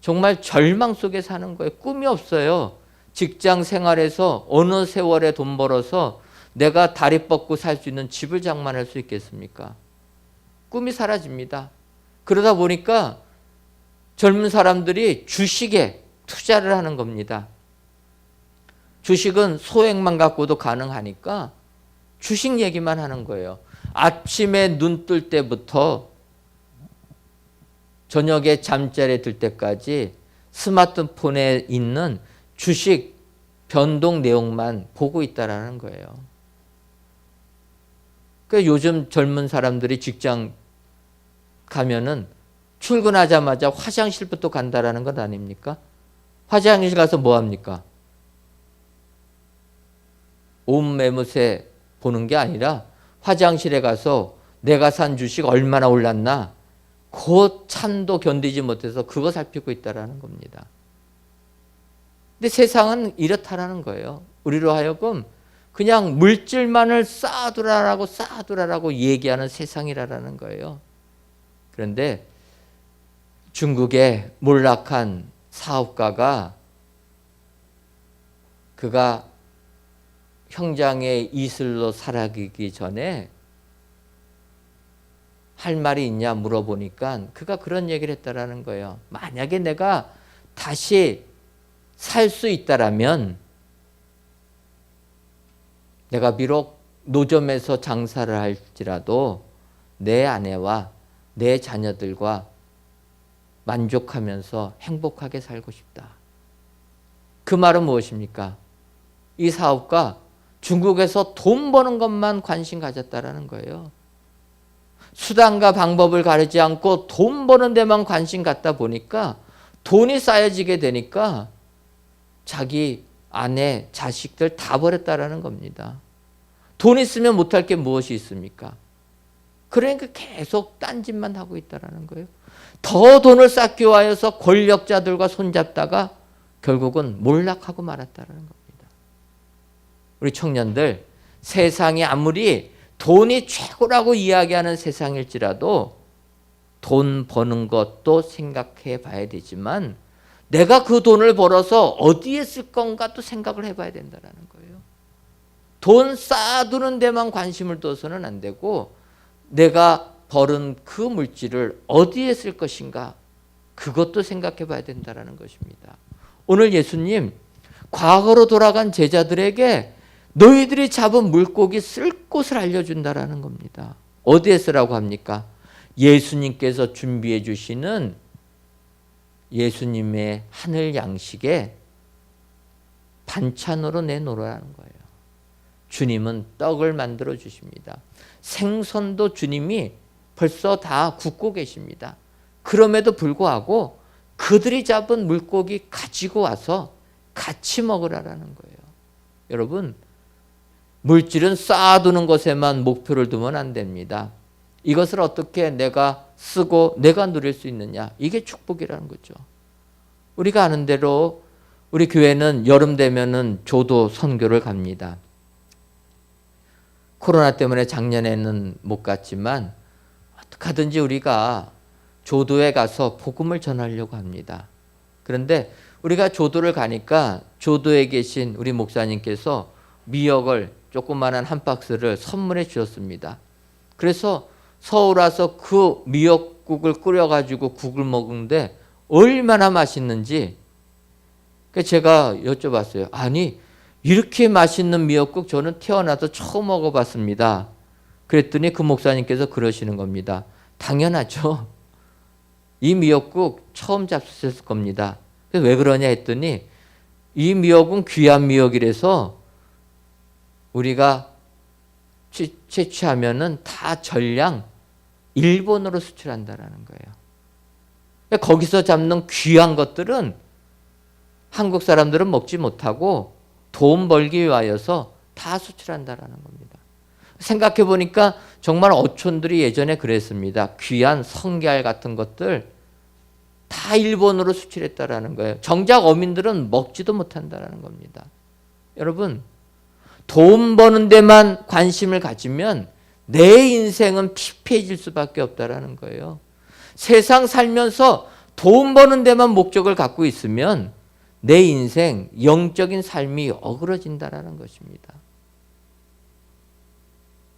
정말 절망 속에 사는 거예요. 꿈이 없어요. 직장 생활에서 어느 세월에 돈 벌어서 내가 다리 뻗고 살 수 있는 집을 장만할 수 있겠습니까? 꿈이 사라집니다. 그러다 보니까 젊은 사람들이 주식에 투자를 하는 겁니다. 주식은 소액만 갖고도 가능하니까 주식 얘기만 하는 거예요. 아침에 눈 뜰 때부터 저녁에 잠자리에 들 때까지 스마트폰에 있는 주식 변동 내용만 보고 있다라는 거예요. 그러니까 요즘 젊은 사람들이 직장 가면은 출근하자마자 화장실부터 간다라는 것 아닙니까? 화장실 가서 뭐 합니까? 온 매무새 보는 게 아니라 화장실에 가서 내가 산 주식 얼마나 올랐나 그 찬도 견디지 못해서 그거 살피고 있다라는 겁니다. 근데 세상은 이렇다라는 거예요. 우리로 하여금 그냥 물질만을 쌓아두라라고 얘기하는 세상이라는 거예요. 그런데 중국의 몰락한 사업가가 그가 형장의 이슬로 살아가기 전에 할 말이 있냐 물어보니까 그가 그런 얘기를 했다라는 거예요. 만약에 내가 다시 살 수 있다라면 내가 비록 노점에서 장사를 할지라도 내 아내와 내 자녀들과 만족하면서 행복하게 살고 싶다. 그 말은 무엇입니까? 이 사업가 중국에서 돈 버는 것만 관심 가졌다라는 거예요. 수단과 방법을 가리지 않고 돈 버는 데만 관심 갖다 보니까 돈이 쌓여지게 되니까 자기 아내, 자식들 다 버렸다라는 겁니다. 돈 있으면 못할 게 무엇이 있습니까? 그러니까 계속 딴짓만 하고 있다라는 거예요. 더 돈을 쌓기 위하여서 권력자들과 손잡다가 결국은 몰락하고 말았다라는 겁니다. 우리 청년들, 세상이 아무리 돈이 최고라고 이야기하는 세상일지라도 돈 버는 것도 생각해 봐야 되지만 내가 그 돈을 벌어서 어디에 쓸 건가 또 생각을 해봐야 된다는 거예요. 돈 쌓아두는 데만 관심을 둬서는 안 되고 내가 벌은 그 물질을 어디에 쓸 것인가 그것도 생각해 봐야 된다는 것입니다. 오늘 예수님 과거로 돌아간 제자들에게 너희들이 잡은 물고기 쓸 곳을 알려준다라는 겁니다. 어디에 쓰라고 합니까? 예수님께서 준비해 주시는 예수님의 하늘 양식에 반찬으로 내놓으라는 거예요. 주님은 떡을 만들어 주십니다. 생선도 주님이 벌써 다 굽고 계십니다. 그럼에도 불구하고 그들이 잡은 물고기 가지고 와서 같이 먹으라는 거예요. 여러분, 물질은 쌓아두는 것에만 목표를 두면 안 됩니다. 이것을 어떻게 내가 쓰고 내가 누릴 수 있느냐, 이게 축복이라는 거죠. 우리가 아는 대로 우리 교회는 여름 되면은 조도 선교를 갑니다. 코로나 때문에 작년에는 못 갔지만 어떻게든지 우리가 조도에 가서 복음을 전하려고 합니다. 그런데 우리가 조도를 가니까 조도에 계신 우리 목사님께서 미역을 조그만한 한 박스를 선물해 주셨습니다. 그래서 서울 와서 그 미역국을 끓여가지고 국을 먹는데 얼마나 맛있는지 제가 여쭤봤어요. 아니 이렇게 맛있는 미역국 저는 태어나서 처음 먹어봤습니다. 그랬더니 그 목사님께서 그러시는 겁니다. 당연하죠. 이 미역국 처음 잡수셨을 겁니다. 그래서 왜 그러냐 했더니 이 미역은 귀한 미역이라서 우리가 채취하면은 다 전량 일본으로 수출한다라는 거예요. 거기서 잡는 귀한 것들은 한국 사람들은 먹지 못하고 돈 벌기 위하여서 다 수출한다라는 겁니다. 생각해 보니까 정말 어촌들이 예전에 그랬습니다. 귀한 성게알 같은 것들 다 일본으로 수출했다라는 거예요. 정작 어민들은 먹지도 못한다라는 겁니다. 여러분, 돈 버는 데만 관심을 가지면 내 인생은 피폐해질 수밖에 없다라는 거예요. 세상 살면서 돈 버는 데만 목적을 갖고 있으면 내 인생, 영적인 삶이 어그러진다라는 것입니다.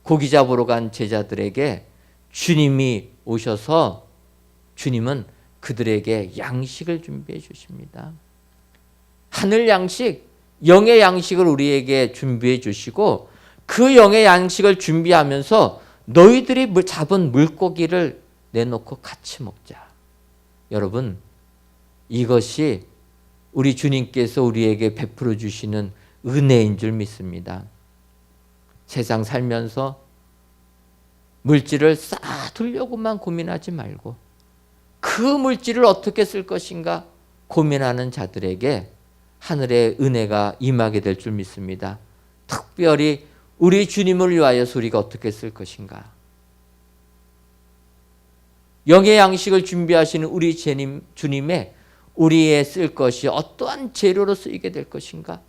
고기 잡으러 간 제자들에게 주님이 오셔서 주님은 그들에게 양식을 준비해 주십니다. 하늘 양식, 영의 양식을 우리에게 준비해 주시고 그 영의 양식을 준비하면서 너희들이 잡은 물고기를 내놓고 같이 먹자. 여러분, 이것이 우리 주님께서 우리에게 베풀어 주시는 은혜인 줄 믿습니다. 세상 살면서 물질을 쌓아두려고만 고민하지 말고 그 물질을 어떻게 쓸 것인가 고민하는 자들에게 하늘의 은혜가 임하게 될 줄 믿습니다. 특별히 우리 주님을 위하여서 우리가 어떻게 쓸 것인가. 영의 양식을 준비하시는 우리 주님의 우리의 쓸 것이 어떠한 재료로 쓰이게 될 것인가.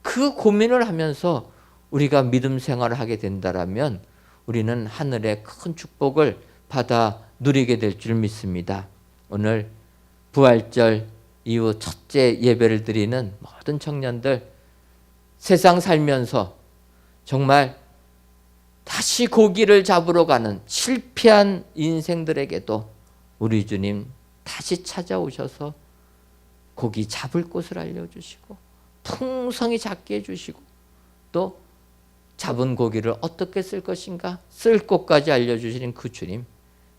그 고민을 하면서 우리가 믿음 생활을 하게 된다면 우리는 하늘의 큰 축복을 받아 누리게 될 줄 믿습니다. 오늘 부활절 이후 첫째 예배를 드리는 모든 청년들, 세상 살면서 정말 다시 고기를 잡으러 가는 실패한 인생들에게도 우리 주님 다시 찾아오셔서 고기 잡을 곳을 알려주시고 풍성히 잡게 해주시고 또 잡은 고기를 어떻게 쓸 것인가 쓸 곳까지 알려주시는 그 주님,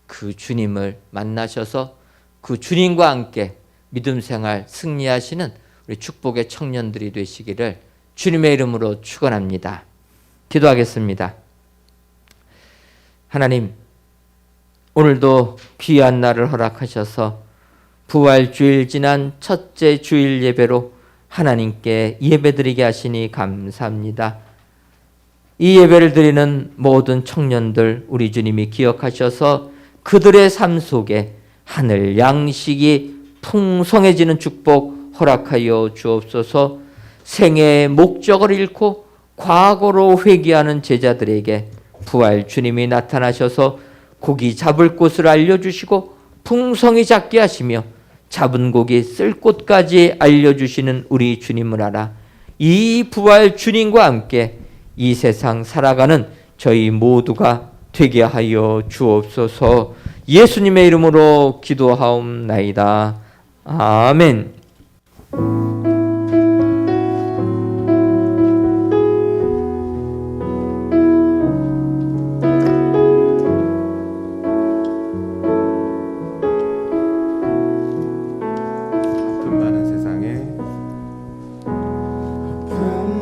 그 주님을 만나셔서 그 주님과 함께 믿음 생활 승리하시는 우리 축복의 청년들이 되시기를 주님의 이름으로 축원합니다. 기도하겠습니다. 하나님, 오늘도 귀한 날을 허락하셔서 부활주일 지난 첫째 주일 예배로 하나님께 예배드리게 하시니 감사합니다. 이 예배를 드리는 모든 청년들 우리 주님이 기억하셔서 그들의 삶 속에 하늘 양식이 풍성해지는 축복 허락하여 주옵소서. 생애의 목적을 잃고 과거로 회귀하는 제자들에게 부활 주님이 나타나셔서 고기 잡을 곳을 알려주시고 풍성히 잡게 하시며 잡은 고기 쓸 곳까지 알려주시는 우리 주님을 알아 이 부활 주님과 함께 이 세상 살아가는 저희 모두가 되게 하여 주옵소서. 예수님의 이름으로 기도하옵나이다. 아멘.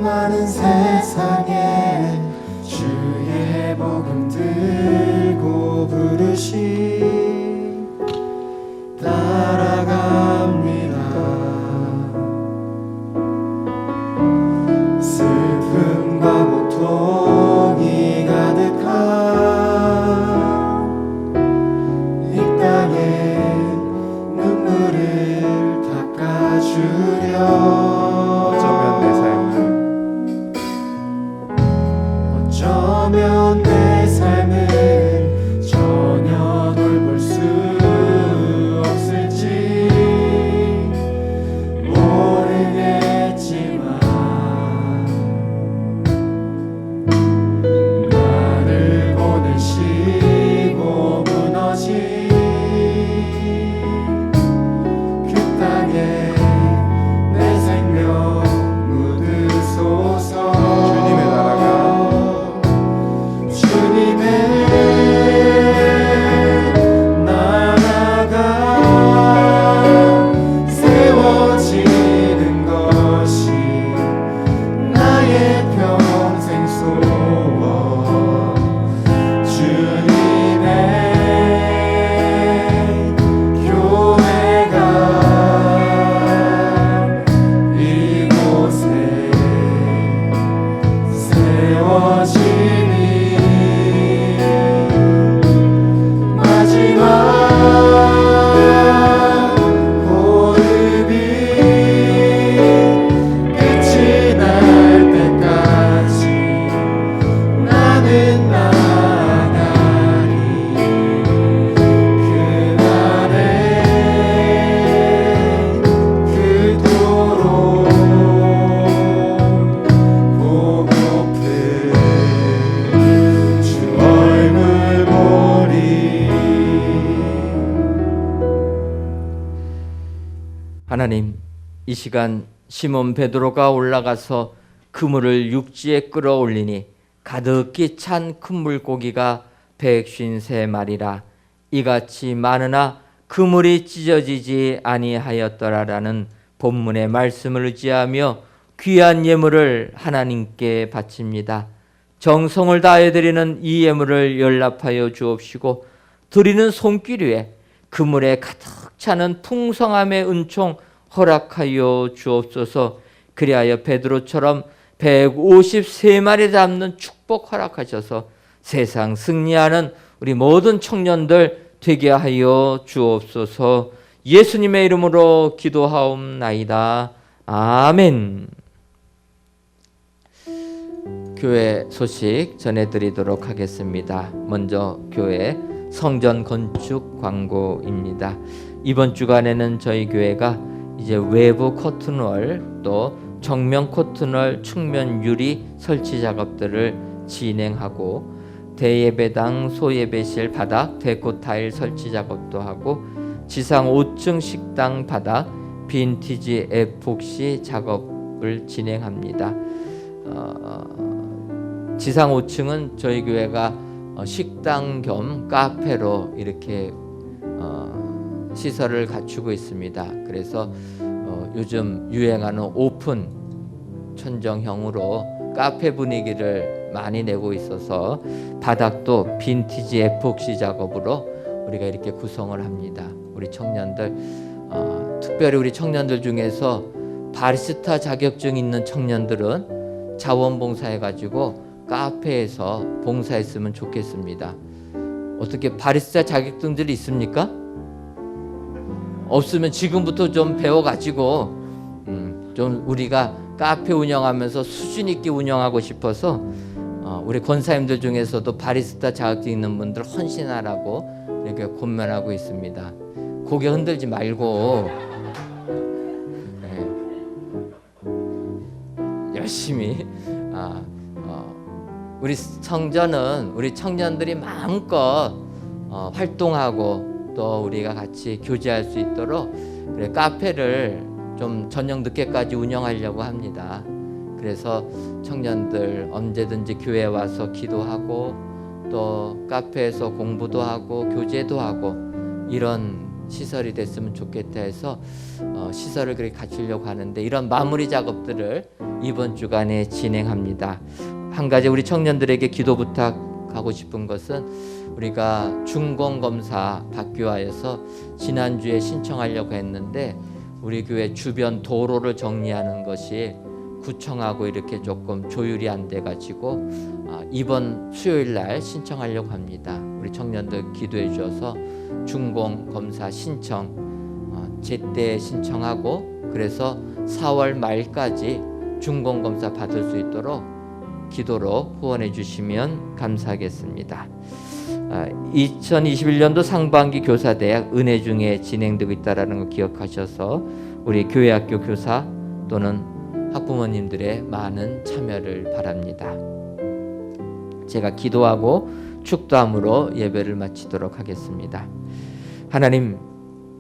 많은 세상에 주의 복음 들고 부르시 따라갑니다. 슬픔과 고통이 가득한 이 땅에 눈물을 닦아주려 어쩌면 내 삶은 전혀 돌볼 수 없을지 모르겠지만 나를 보내시고 무너진 그 땅에 하나님, 이 시간 시몬 베드로가 올라가서 그물을 육지에 끌어올리니 가득히 찬 큰 물고기가 153마리라. 이같이 많으나 그물이 찢어지지 아니하였더라라는 본문의 말씀을 의지하며 귀한 예물을 하나님께 바칩니다. 정성을 다해 드리는 이 예물을 연락하여 주옵시고 드리는 손길 위에 그물에 가득 차는 풍성함의 은총 허락하여 주옵소서. 그리하여 베드로처럼 153마리 잡는 축복 허락하셔서 세상 승리하는 우리 모든 청년들 되게 하여 주옵소서. 예수님의 이름으로 기도하옵나이다. 아멘. 교회 소식 전해드리도록 하겠습니다. 먼저 교회 성전 건축 광고입니다. 이번 주간에는 저희 교회가 이제 외부 커튼월 또 정면 커튼월 측면 유리 설치 작업들을 진행하고 대예배당 소예배실 바닥 데코 타일 설치 작업도 하고 지상 5층 식당 바닥 빈티지 에폭시 작업을 진행합니다. 지상 5층은 저희 교회가 식당 겸 카페로 이렇게 시설을 갖추고 있습니다. 그래서 요즘 유행하는 오픈 천정형으로 카페 분위기를 많이 내고 있어서 바닥도 빈티지 에폭시 작업으로 우리가 이렇게 구성을 합니다. 우리 청년들, 특별히 우리 청년들 중에서 바리스타 자격증 있는 청년들은 자원봉사해가지고 카페에서 봉사했으면 좋겠습니다. 어떻게 바리스타 자격증들이 있습니까? 없으면 지금부터 좀 배워가지고 좀 우리가 카페 운영하면서 수준 있게 운영하고 싶어서 우리 권사님들 중에서도 바리스타 자격증 있는 분들 헌신하라고 이렇게 권면하고 있습니다. 고개 흔들지 말고 열심히 우리 성전은 우리 청년들이 마음껏 활동하고 또 우리가 같이 교제할 수 있도록 그래 카페를 좀 저녁 늦게까지 운영하려고 합니다. 그래서 청년들 언제든지 교회에 와서 기도하고 또 카페에서 공부도 하고 교제도 하고 이런 시설이 됐으면 좋겠다 해서 시설을 그렇게 갖추려고 하는데 이런 마무리 작업들을 이번 주간에 진행합니다. 한 가지 우리 청년들에게 기도 부탁하고 싶은 것은 우리가 준공검사 받기 위해서 지난주에 신청하려고 했는데 우리 교회 주변 도로를 정리하는 것이 구청하고 이렇게 조금 조율이 안 돼가지고 이번 수요일 날 신청하려고 합니다. 우리 청년들 기도해 주셔서 준공검사 신청 제때 신청하고 그래서 4월 말까지 준공검사 받을 수 있도록 기도로 후원해 주시면 감사하겠습니다. 2021년도 상반기 교사대학 은혜 중에 진행되고 있다는 거 기억하셔서 우리 교회학교 교사 또는 학부모님들의 많은 참여를 바랍니다. 제가 기도하고 축도함으로 예배를 마치도록 하겠습니다.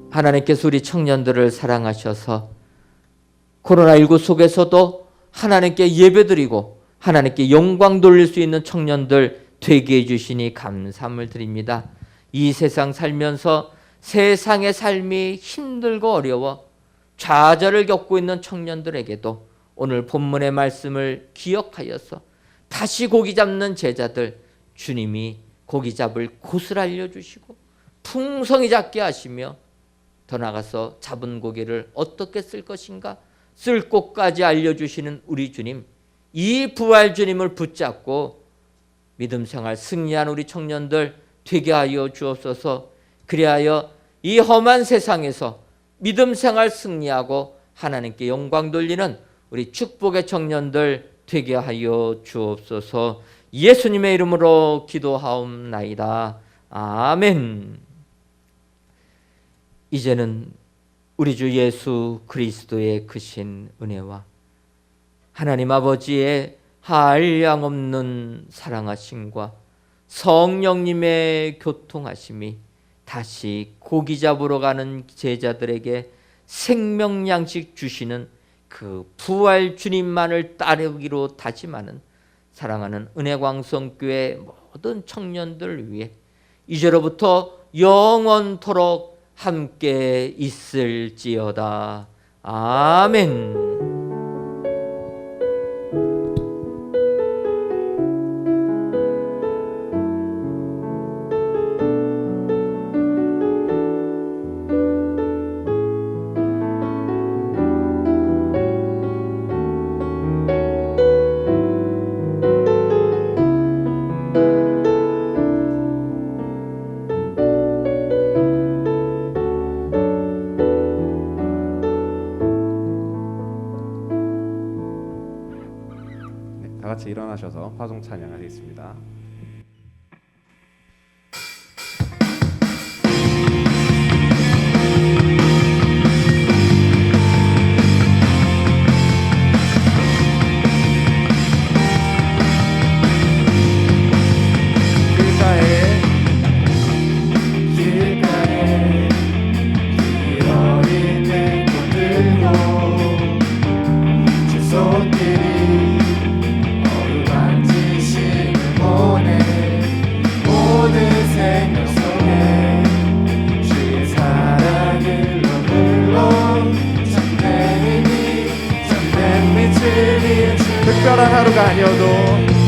하나님께서 우리 청년들을 사랑하셔서 코로나19 속에서도 하나님께 예배드리고 하나님께 영광 돌릴 수 있는 청년들 되게 해주시니 감사함을 드립니다. 이 세상 살면서 세상의 삶이 힘들고 어려워 좌절을 겪고 있는 청년들에게도 오늘 본문의 말씀을 기억하여서 다시 고기 잡는 제자들 주님이 고기 잡을 곳을 알려주시고 풍성히 잡게 하시며 더 나아가서 잡은 고기를 어떻게 쓸 것인가 쓸 곳까지 알려주시는 우리 주님, 이 부활 주님을 붙잡고 믿음 생활 승리한 우리 청년들 되게 하여 주옵소서. 그리하여 이 험한 세상에서 믿음 생활 승리하고 하나님께 영광 돌리는 우리 축복의 청년들 되게 하여 주옵소서. 예수님의 이름으로 기도하옵나이다. 아멘. 이제는 우리 주 예수 그리스도의 크신 은혜와 하나님 아버지의 한량없는 사랑하심과 성령님의 교통하심이 다시 고기 잡으러 가는 제자들에게 생명 양식 주시는 그 부활 주님만을 따르기로 다짐하는 사랑하는 은혜광성교회 모든 청년들을 위해 이제로부터 영원토록 함께 있을지어다. 아멘. 네, 다 같이 일어나셔서 화송 찬양하겠습니다. 길가에 기어있는 꽃들로 주 손길이 어루만지심을 보내 모든 생명 속에 주의 사랑을 흘러 참된 힘이 참된 빛을 비춘 특별한 하루가 아니어도